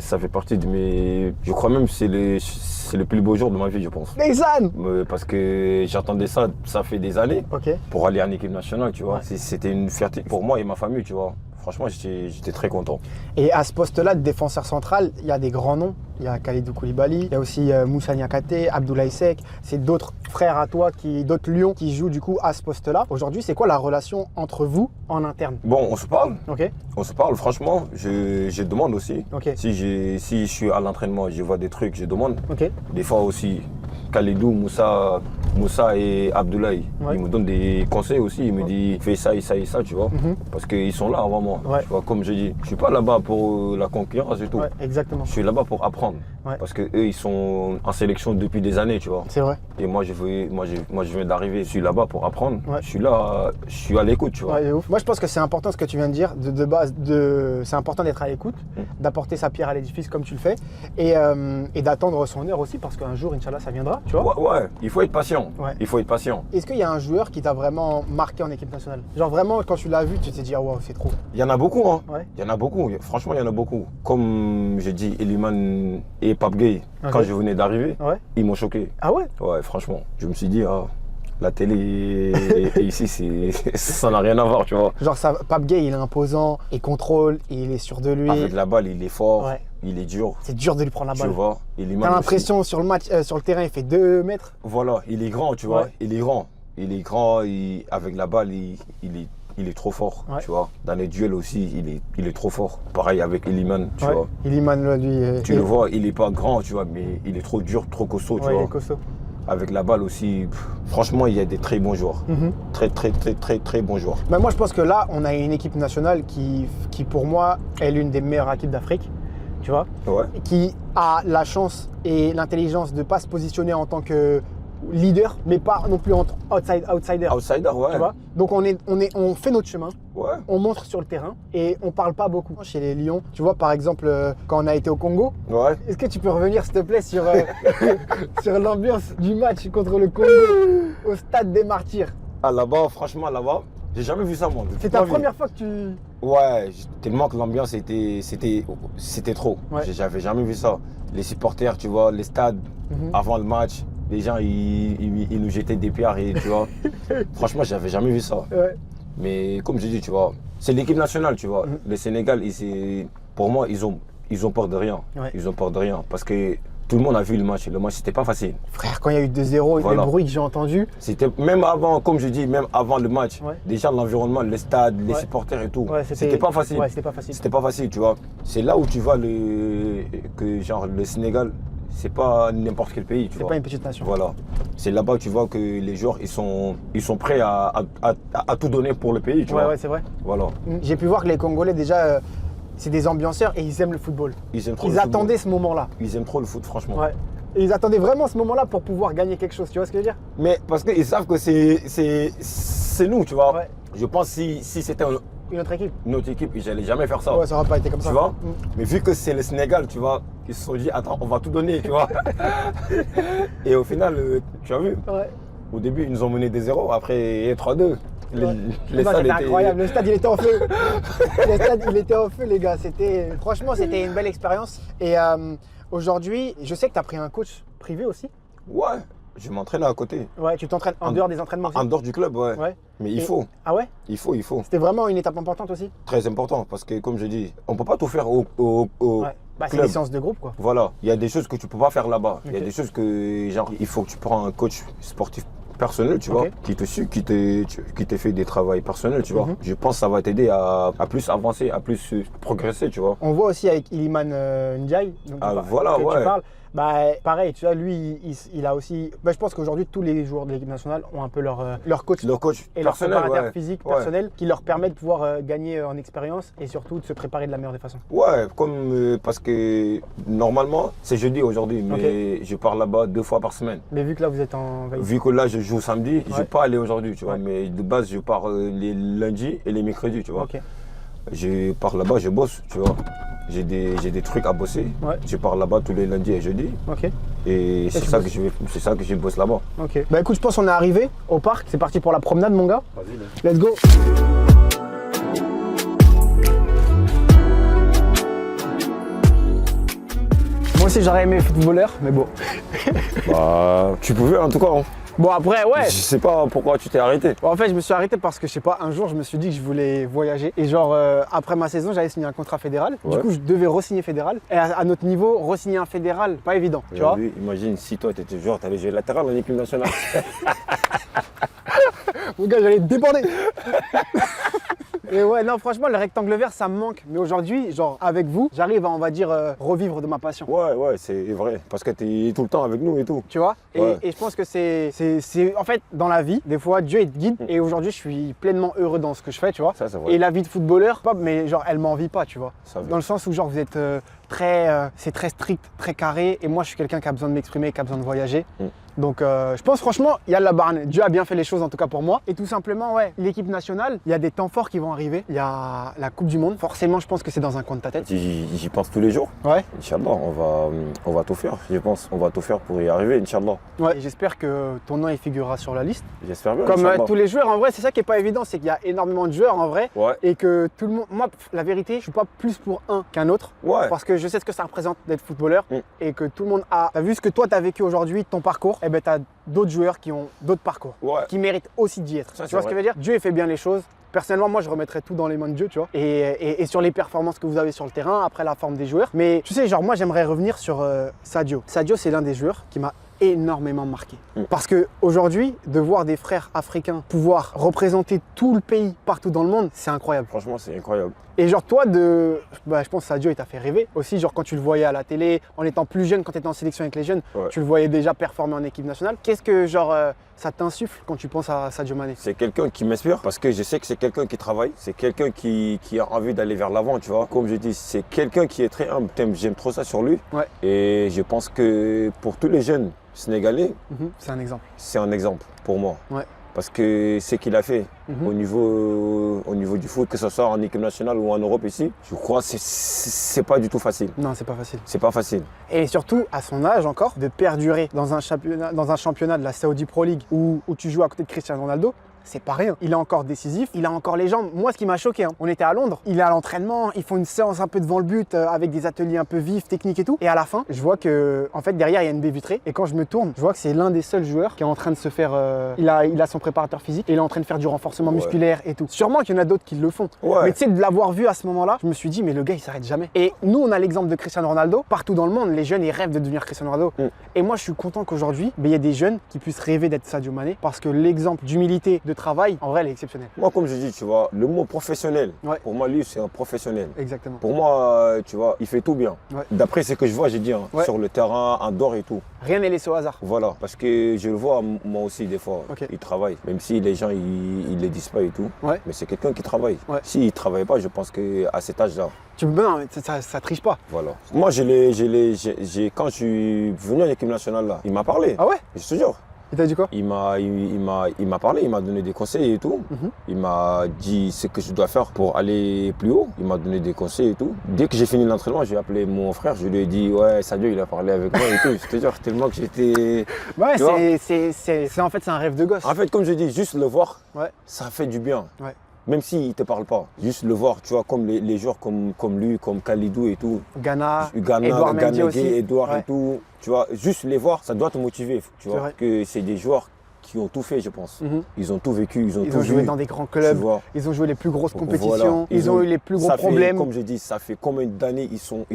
Ça fait partie de mes. Je crois même que c'est le plus beau jour de ma vie, je pense. Neysan! Parce que j'attendais ça fait des années. Ok. Pour aller en équipe nationale, tu vois. Ouais. C'était une fierté pour moi et ma famille, tu vois. Franchement, j'étais très content. Et à ce poste-là de défenseur central, il y a des grands noms. Il y a Khalidou Koulibaly, il y a aussi Moussa Niakhaté, Abdoulaye Seck. C'est d'autres frères à toi, d'autres lions qui jouent du coup à ce poste-là. Aujourd'hui, c'est quoi la relation entre vous en interne? Bon, on se parle. Ok. On se parle, franchement. Je demande aussi. Ok. Si je suis à l'entraînement, je vois des trucs, je demande. Ok. Des fois aussi, Khalidou, Moussa et Abdoulaye, Ouais. ils me donnent des conseils aussi. Ils me disent, fais ça et ça et ça, tu vois. Parce qu'ils sont là avant moi. Ouais. Tu vois, comme je dis, je suis pas là-bas pour la concurrence et tout. Ouais, exactement. Je suis là-bas pour apprendre. Ouais. Parce que eux, ils sont en sélection depuis des années, tu vois. C'est vrai. Et moi, je viens d'arriver. Je suis là-bas pour apprendre. Ouais. Je suis là, je suis à l'écoute, tu vois. Ouais, de ouf. Moi, je pense que c'est important ce que tu viens de dire. De base, c'est important d'être à l'écoute, d'apporter sa pierre à l'édifice comme tu le fais, et d'attendre son heure aussi, parce qu'un jour, Inch'Allah, ça viendra, tu vois. Ouais, il faut être patient. Ouais. Il faut être patient. Est-ce qu'il y a un joueur qui t'a vraiment marqué en équipe nationale? Genre vraiment, quand tu l'as vu, tu t'es dit, ah wow, c'est trop. Il y en a beaucoup, hein. Ouais. Il y en a beaucoup. Franchement, il y en a beaucoup. Comme je dis, Eliman et Pape Gueye, Ok. quand je venais d'arriver, Ouais. ils m'ont choqué. Ah ouais? Ouais, franchement. Je me suis dit, ah, la télé et ici, ça n'a rien à voir, tu vois. Genre, Pape Gueye, il est imposant, il contrôle, il est sûr de lui. Avec la balle, il est fort, Ouais. il est dur. C'est dur de lui prendre la Tu balle. vois. Eliman T'as aussi. l'impression sur le match, sur le terrain, il fait 2 mètres. Voilà, il est grand, tu vois. Ouais. Il est grand. Il est grand, avec la balle, il est trop fort, Ouais. tu vois. Dans les duels aussi, il est trop fort. Pareil avec Eliman, tu Ouais. vois. Iliman, lui. Tu le vois, il est pas grand, tu vois, mais il est trop dur, trop costaud, tu Ouais, il vois. est costaud. Avec la balle aussi, franchement, il y a des très bons joueurs. Très bons joueurs. Bah, moi, je pense que là, on a une équipe nationale qui pour moi, est l'une des meilleures équipes d'Afrique, tu vois, Ouais. qui a la chance et l'intelligence de ne pas se positionner en tant que leader, mais pas non plus en outsider. Outsider, ouais. Tu vois. Donc on fait notre chemin, Ouais. on montre sur le terrain et on parle pas beaucoup. Chez les Lions, tu vois, par exemple, quand on a été au Congo, Ouais. est-ce que tu peux revenir s'il te plaît sur, sur l'ambiance du match contre le Congo au stade des Martyrs? Ah, là-bas, franchement, là-bas, j'ai jamais vu ça, moi. de toute C'est ta ma vie. première fois que tu... Ouais, tellement que l'ambiance c'était trop. Ouais. J'avais jamais vu ça. Les supporters, tu vois, les stades, avant le match, les gens, ils nous jetaient des pierres, et, tu vois. Franchement, j'avais jamais vu ça. Ouais. Mais comme je dis, tu vois, c'est l'équipe nationale, tu vois. Le Sénégal, pour moi, ils ont peur de rien. Ouais. Ils ont peur de rien. Parce que tout le monde a vu le match. Le match, c'était pas facile. Frère, quand il y a eu 2-0, Voilà. le bruit que j'ai entendu, C'était même avant, comme je dis, même avant le match. Ouais. Déjà, l'environnement, les stades, les Ouais. supporters et tout. ouais, C'était pas facile. Ouais, c'était pas facile. C'était pas facile, tu vois. C'est là où tu vois que genre le Sénégal, c'est pas n'importe quel pays, tu C'est vois. pas une petite nation. Voilà. C'est là-bas que tu vois que les joueurs, ils sont prêts à tout donner pour le pays, tu Ouais, vois. ouais, c'est vrai. Voilà. J'ai pu voir que les Congolais, déjà, c'est des ambianceurs et ils aiment le football. Ils aiment trop Ils le football. attendaient ce moment-là. Ils aiment trop le foot, franchement. Ouais. Et ils attendaient vraiment ce moment-là pour pouvoir gagner quelque chose, tu vois ce que je veux dire? Mais parce qu'ils savent que c'est nous, tu vois. Ouais. Je pense que si c'était Une autre équipe. une autre équipe, ils n'allaient jamais faire ça. Ouais, ça n'aurait pas été comme ça. Tu vois. Mais vu que c'est le Sénégal, tu vois, ils se sont dit, attends, on va tout donner, tu vois. Et au final, tu as vu, Ouais. au début, ils nous ont mené des 0, après 3-2. Ouais. Les Bah, stades c'était étaient- incroyable, le stade il était en feu. Le stade il était en feu les gars, franchement c'était une belle expérience. Et aujourd'hui, je sais que tu as pris un coach privé aussi. Ouais, je m'entraîne à côté. Ouais, tu t'entraînes en dehors des entraînements aussi. En dehors du club, ouais. Ouais. Mais il Et- faut, Ah ouais? il faut. C'était vraiment une étape importante aussi. Très important, parce que comme je dis, on ne peut pas tout faire Ouais. Bah, c'est des séances de groupe, quoi. Voilà, il y a des choses que tu peux pas faire là-bas. Il y a Ok. des choses que, genre, il faut que tu prends un coach sportif personnel, tu vois, Ok. qui te suit, qui te fait des travaux personnels, tu vois. Je pense que ça va t'aider à plus avancer, à plus progresser, tu vois. On voit aussi avec Iliman Ndiaye, donc, Voilà, que ouais. tu parles. Bah, pareil, tu vois, lui, il a aussi. Bah, je pense qu'aujourd'hui, tous les joueurs de l'équipe nationale ont un peu leur coach. Le coach Et leur personnel, préparateur ouais. physique Ouais. personnel qui leur permet de pouvoir gagner en expérience et surtout de se préparer de la meilleure des façons. Ouais, comme parce que normalement, c'est jeudi aujourd'hui, mais je pars là-bas 2 fois par semaine. Mais vu que là, vous êtes en veille. Vu que là, je joue samedi, je ne vais pas aller aujourd'hui, tu vois. Ouais. Mais de base, je pars les lundis et les mercredis, tu vois. Ok. Je pars là-bas, je bosse, tu vois. J'ai des trucs à bosser. Ouais. Je pars là-bas tous les lundis et jeudis. Ok. Et c'est tu ça, bosses. c'est ça que je bosse là-bas. Ok. Bah écoute, je pense qu'on est arrivé au parc. C'est parti pour la promenade, mon gars. Vas-y, Let's go. Moi aussi, j'aurais aimé footballeur, mais bon. Bah, tu pouvais en tout cas. Hein. Bon, après, ouais. Je sais pas pourquoi tu t'es arrêté. Bon, en fait, je me suis arrêté parce que, je sais pas, un jour, je me suis dit que je voulais voyager. Et genre, après ma saison, j'avais signé un contrat fédéral. Du Ouais. coup, je devais re-signer fédéral. Et à notre niveau, re-signer un fédéral, pas évident, tu vois. Aujourd'hui, imagine si toi, tu étais joueur, tu allais jouer latéral en équipe nationale. Mon gars, j'allais te déborder. Et ouais, non, franchement, le rectangle vert, ça me manque. Mais aujourd'hui, genre, avec vous, j'arrive à, on va dire, revivre de ma passion. Ouais, c'est vrai. Parce que tu es tout le temps avec nous et tout. Tu vois, Ouais. et je pense que c'est en fait dans la vie, des fois Dieu il te guide et aujourd'hui je suis pleinement heureux dans ce que je fais, tu vois. Ça, c'est vrai. Et la vie de footballeur, mais genre elle m'envie pas, tu vois. Ça, Dans le sens où genre vous êtes c'est très strict, très carré et moi je suis quelqu'un qui a besoin de m'exprimer, qui a besoin de voyager. Donc je pense franchement, il y a de la barne. Dieu a bien fait les choses en tout cas pour moi. Et tout simplement, ouais, l'équipe nationale, il y a des temps forts qui vont arriver. Il y a la Coupe du Monde. Forcément, je pense que c'est dans un coin de ta tête. J'y pense tous les jours. Ouais. Inch'Allah, on va tout faire, je pense. On va tout faire pour y arriver, Inch'Allah. Ouais. Et j'espère que ton nom il figurera sur la liste. J'espère bien. Comme Inch'Allah. tous les joueurs, en vrai, c'est ça qui est pas évident, c'est qu'il y a énormément de joueurs en vrai. Ouais. Et que tout le monde. Moi, la vérité, je suis pas plus pour un qu'un autre. Ouais. Parce que je sais ce que ça représente d'être footballeur. Et que tout le monde a. T'as vu ce que toi t'as vécu aujourd'hui, ton parcours, et ben t'as d'autres joueurs qui ont d'autres parcours. Ouais. Qui méritent aussi d'y être. Ça, Tu c'est vois ce que je veux dire? Dieu il fait bien les choses. Personnellement, moi, je remettrais tout dans les mains de Dieu, tu vois. Et sur les performances que vous avez sur le terrain, après la forme des joueurs. Mais tu sais, genre, moi, j'aimerais revenir sur Sadio. Sadio, c'est l'un des joueurs qui m'a énormément marqué. Parce que aujourd'hui, de voir des frères africains pouvoir représenter tout le pays partout dans le monde, c'est incroyable. Franchement, c'est incroyable. Et genre toi, je pense que Sadio, il t'a fait rêver. Aussi, genre quand tu le voyais à la télé, en étant plus jeune, quand tu étais en sélection avec les jeunes, Ouais. tu le voyais déjà performer en équipe nationale. Qu'est-ce que genre ça t'insuffle quand tu penses à Sadio Mané? C'est quelqu'un qui m'inspire parce que je sais que c'est quelqu'un qui travaille, c'est quelqu'un qui a envie d'aller vers l'avant, tu vois. Comme je dis, c'est quelqu'un qui est très humble. J'aime trop ça sur lui. Ouais. Et je pense que pour tous les jeunes sénégalais, C'est un exemple. c'est un exemple pour moi. Ouais. Parce que ce qu'il a fait au niveau du foot, que ce soit en équipe nationale ou en Europe ici, je crois que c'est pas du tout facile. Non, c'est pas facile. C'est pas facile. Et surtout, à son âge encore, de perdurer dans un championnat de la Saudi Pro League où tu joues à côté de Cristiano Ronaldo, c'est pas rien. Il est encore décisif, il a encore les jambes. Moi, ce qui m'a choqué, hein, on était à Londres, il est à l'entraînement, ils font une séance un peu devant le but avec des ateliers un peu vifs, techniques et tout. Et à la fin, je vois que, en fait, derrière, il y a une baie vitrée. Et quand je me tourne, je vois que c'est l'un des seuls joueurs qui est en train de se faire. Il a son préparateur physique et il est en train de faire du renforcement musculaire et tout. Sûrement qu'il y en a d'autres qui le font. Ouais. Mais tu sais, de l'avoir vu à ce moment-là, je me suis dit, mais le gars, il s'arrête jamais. Et nous, on a l'exemple de Cristiano Ronaldo. Partout dans le monde, les jeunes, ils rêvent de devenir Cristiano Ronaldo. Et moi, je suis content qu'aujourd'hui, il y ait des jeunes qui puissent rêver d'être Sadio Mané parce que l'exemple d'humilité, de travail, en vrai, elle est exceptionnelle. Moi, comme je dis, tu vois, le mot professionnel, Ouais. pour moi, lui, c'est un professionnel. Exactement. Pour moi, tu vois, il fait tout bien. Ouais. D'après ce que je vois, j'ai dit, hein, Ouais. sur le terrain, en dehors et tout. Rien n'est laissé au hasard. Voilà, parce que je le vois moi aussi des fois, Ok. il travaille. Même si les gens, ils le disent pas et tout. Ouais. Mais c'est quelqu'un qui travaille. Ouais. S'il ne travaille pas, je pense qu'à cet âge-là, Non, mais ça triche pas. voilà. Moi, quand je suis venu à l'équipe nationale, là, il m'a parlé. Ah ouais? Je te jure. Il t'a dit quoi? Il m'a parlé, il m'a donné des conseils et tout. Il m'a dit ce que je dois faire pour aller plus haut. Il m'a donné des conseils et tout. Dès que j'ai fini l'entraînement, j'ai appelé mon frère, je lui ai dit ouais, Sadio, il a parlé avec moi et tout. Je te jure, tellement que j'étais. Ouais, Tu vois. en fait, c'est un rêve de gosse. En fait, comme je dis, juste le voir, Ouais. ça fait du bien. Ouais. Même s'il ne te parle pas, juste le voir, tu vois, comme les joueurs comme lui, comme Khalidou et tout. Ghana, Ghana, Edouard Mendy Gana aussi. Edouard Ouais. et tout. Tu vois, juste les voir, ça doit te motiver. Tu vois, vrai. que c'est des joueurs qui ont tout fait, je pense. Ils ont tout vécu, ils ont tout joué vu, dans des grands clubs, ils ont joué les plus grosses compétitions, ils ont eu les plus gros problèmes. Comme je dis, ça fait combien d'années ils sont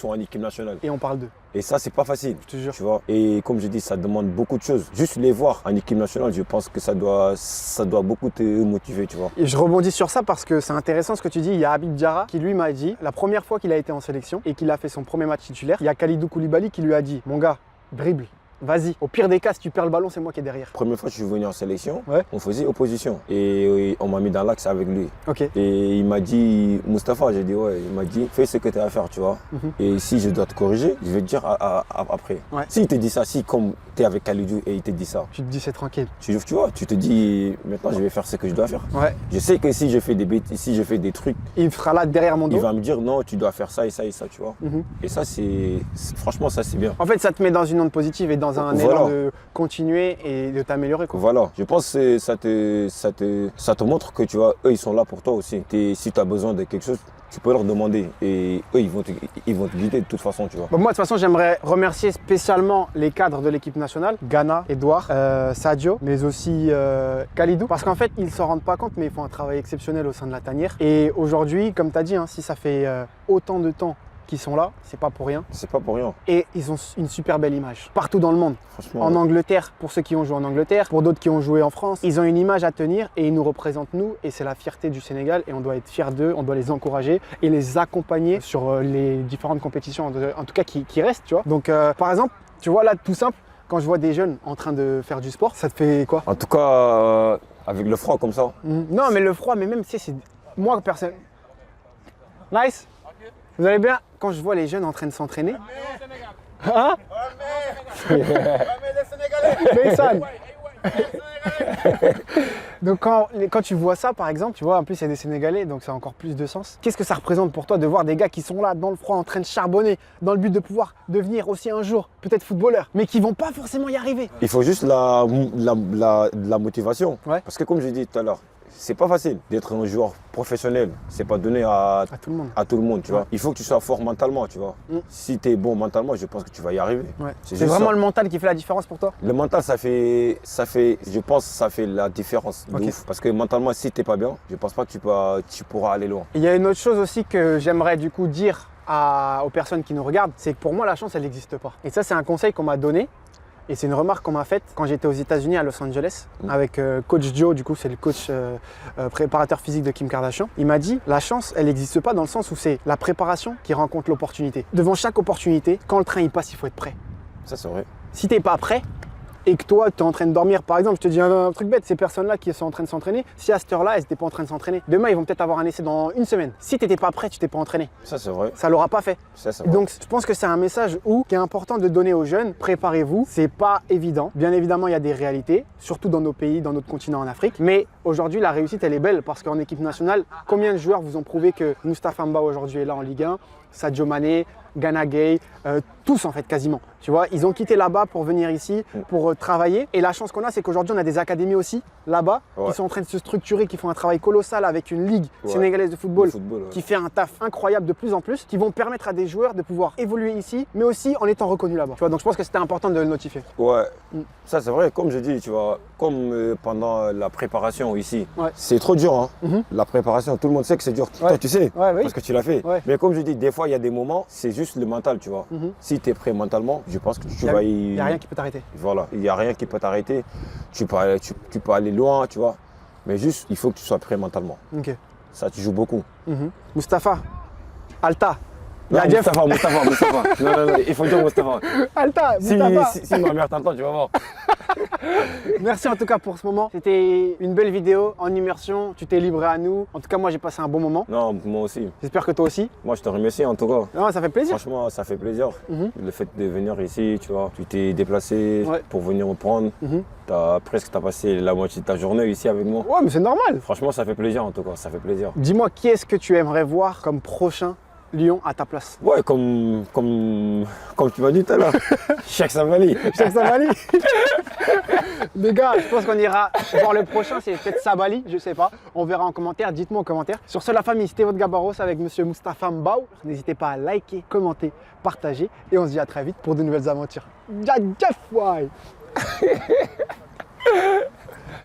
en équipe nationale. Et on parle d'eux. Et ça, c'est pas facile. Je te jure. Tu vois. Et comme je dis, ça demande beaucoup de choses. Juste les voir en équipe nationale, je pense que ça doit beaucoup te motiver, tu vois. Et je rebondis sur ça parce que c'est intéressant ce que tu dis. Il y a Habib Diarra qui lui m'a dit, la première fois qu'il a été en sélection et qu'il a fait son premier match titulaire, il y a Kalidou Koulibaly qui lui a dit, mon gars, dribble. Vas-y, au pire des cas, si tu perds le ballon, c'est moi qui est derrière. Première fois que je suis venu en sélection, on faisait opposition. Et on m'a mis dans l'axe avec lui. Okay. Et il m'a dit, Mustapha, j'ai dit ouais, il m'a dit, fais ce que tu as à faire, tu vois. Et si je dois te corriger, je vais te dire après. S'il te dit ça, si comme tu es avec Kalidou et il te dit ça. Tu te dis c'est tranquille. Tu vois, tu te dis, maintenant je vais faire ce que je dois faire. Je sais que si je fais des bêtises, si je fais des trucs, il sera là derrière mon dos. Il va me dire non, tu dois faire ça et ça et ça, tu vois. Et ça, franchement, ça c'est bien. En fait, ça te met dans une onde positive et dans un élan de continuer et de t'améliorer. Voilà, je pense que ça te montre que tu vois, eux ils sont là pour toi aussi. Si tu as besoin de quelque chose, tu peux leur demander et eux ils vont te guider de toute façon, tu vois. Bon, moi de toute façon j'aimerais remercier spécialement les cadres de l'équipe nationale, Ghana, Edouard, Sadio, mais aussi Kalidou, parce qu'en fait ils ne s'en rendent pas compte mais ils font un travail exceptionnel au sein de la tanière. Et aujourd'hui, comme tu as dit, si ça fait autant de temps qu'ils sont là, c'est pas pour rien. C'est pas pour rien. Et ils ont une super belle image partout dans le monde. Franchement, en Angleterre, pour ceux qui ont joué en Angleterre, pour d'autres qui ont joué en France, ils ont une image à tenir et ils nous représentent nous et c'est la fierté du Sénégal et on doit être fiers d'eux, on doit les encourager et les accompagner sur les différentes compétitions, en tout cas qui restent, tu vois. Donc par exemple, tu vois là, tout simple, quand je vois des jeunes en train de faire du sport, ça te fait quoi? En tout cas, avec le froid comme ça. Non, mais le froid, mais même, tu sais, c'est moi personne. Nice. Vous allez bien? Quand je vois les jeunes en train de s'entraîner. Hein? Mais ça. Donc quand tu vois ça par exemple, tu vois en plus il y a des Sénégalais donc ça a encore plus de sens. Qu'est-ce que ça représente pour toi de voir des gars qui sont là dans le froid en train de charbonner dans le but de pouvoir devenir aussi un jour peut-être footballeur mais qui vont pas forcément y arriver? Il faut juste la motivation. Parce que comme je dis tout à l'heure, c'est pas facile d'être un joueur professionnel. C'est pas donné à tout le monde, tu vois. Il faut que tu sois fort mentalement, tu vois. Si tu es bon mentalement, je pense que tu vas y arriver. C'est vraiment le mental qui fait la différence pour toi? Le mental, je pense que ça fait la différence de ouf. Parce que mentalement, si tu n'es pas bien, je pense pas que tu pourras aller loin. Il y a une autre chose aussi que j'aimerais du coup dire aux personnes qui nous regardent, c'est que pour moi, la chance, elle n'existe pas. Et ça, c'est un conseil qu'on m'a donné. Et c'est une remarque qu'on m'a faite quand j'étais aux États-Unis à Los Angeles avec coach Joe, du coup c'est le coach préparateur physique de Kim Kardashian. Il m'a dit la chance elle n'existe pas dans le sens où c'est la préparation qui rencontre l'opportunité. Devant chaque opportunité, quand le train il passe, il faut être prêt. Ça c'est vrai. Si t'es pas prêt et que toi tu es en train de dormir, par exemple, je te dis un truc bête, ces personnes-là qui sont en train de s'entraîner, si à cette heure-là elles n'étaient pas en train de s'entraîner, demain ils vont peut-être avoir un essai dans une semaine. Si t'étais pas prêt, tu t'es pas entraîné. Ça c'est vrai. Ça l'aura pas fait. Ça, c'est vrai. Donc je pense que c'est un message qui est important de donner aux jeunes. Préparez-vous, c'est pas évident. Bien évidemment, il y a des réalités, surtout dans nos pays, dans notre continent en Afrique. Mais aujourd'hui, la réussite elle est belle parce qu'en équipe nationale, combien de joueurs vous ont prouvé que Mustapha Mbao aujourd'hui est là en Ligue 1, Sadio Mané, Gana Gueye, tous en fait quasiment. Tu vois, ils ont quitté là-bas pour venir ici, pour travailler. Et la chance qu'on a, c'est qu'aujourd'hui, on a des académies aussi là-bas qui sont en train de se structurer, qui font un travail colossal avec une ligue sénégalaise de football, qui fait un taf incroyable de plus en plus, qui vont permettre à des joueurs de pouvoir évoluer ici, mais aussi en étant reconnus là-bas. Tu vois, donc je pense que c'était important de le notifier. Ouais, ça c'est vrai. Comme je dis, tu vois, comme pendant la préparation ici, c'est trop dur. Hein. La préparation, tout le monde sait que c'est dur. Toi, tu sais, parce que tu l'as fait. Mais comme je dis, des fois, il y a des moments, c'est juste le mental, tu vois. Si tu es prêt mentalement, je pense que tu vas y... Il n'y a rien qui peut t'arrêter. Voilà, il n'y a rien qui peut t'arrêter. Tu peux aller loin, tu vois. Mais juste, il faut que tu sois prêt mentalement. Ça, tu joues beaucoup. Mustapha, Alta. Non, Mustapha. Non, il faut dire Mustapha. Alta, si ma mère t'entend, tu vas voir. Merci en tout cas pour ce moment. C'était une belle vidéo en immersion. Tu t'es livré à nous. En tout cas, moi, j'ai passé un bon moment. Non, moi aussi. J'espère que toi aussi. Moi, je te remercie en tout cas. Non, ça fait plaisir. Franchement, ça fait plaisir. Le fait de venir ici, tu vois, tu t'es déplacé pour venir me prendre. T'as passé la moitié de ta journée ici avec moi. Ouais, mais c'est normal. Franchement, ça fait plaisir en tout cas. Ça fait plaisir. Dis-moi, qui est-ce que tu aimerais voir comme prochain Lyon à ta place? Ouais, comme tu m'as dit tout à l'heure. Cheikh Sabaly. Cheikh Sabaly. Les gars, je pense qu'on ira voir le prochain, c'est peut-être Sabaly, je sais pas. On verra en commentaire, dites-moi en commentaire. Sur ce, la famille, c'était votre Gabaros avec monsieur Mustapha Mbao. N'hésitez pas à liker, commenter, partager et on se dit à très vite pour de nouvelles aventures. Ja,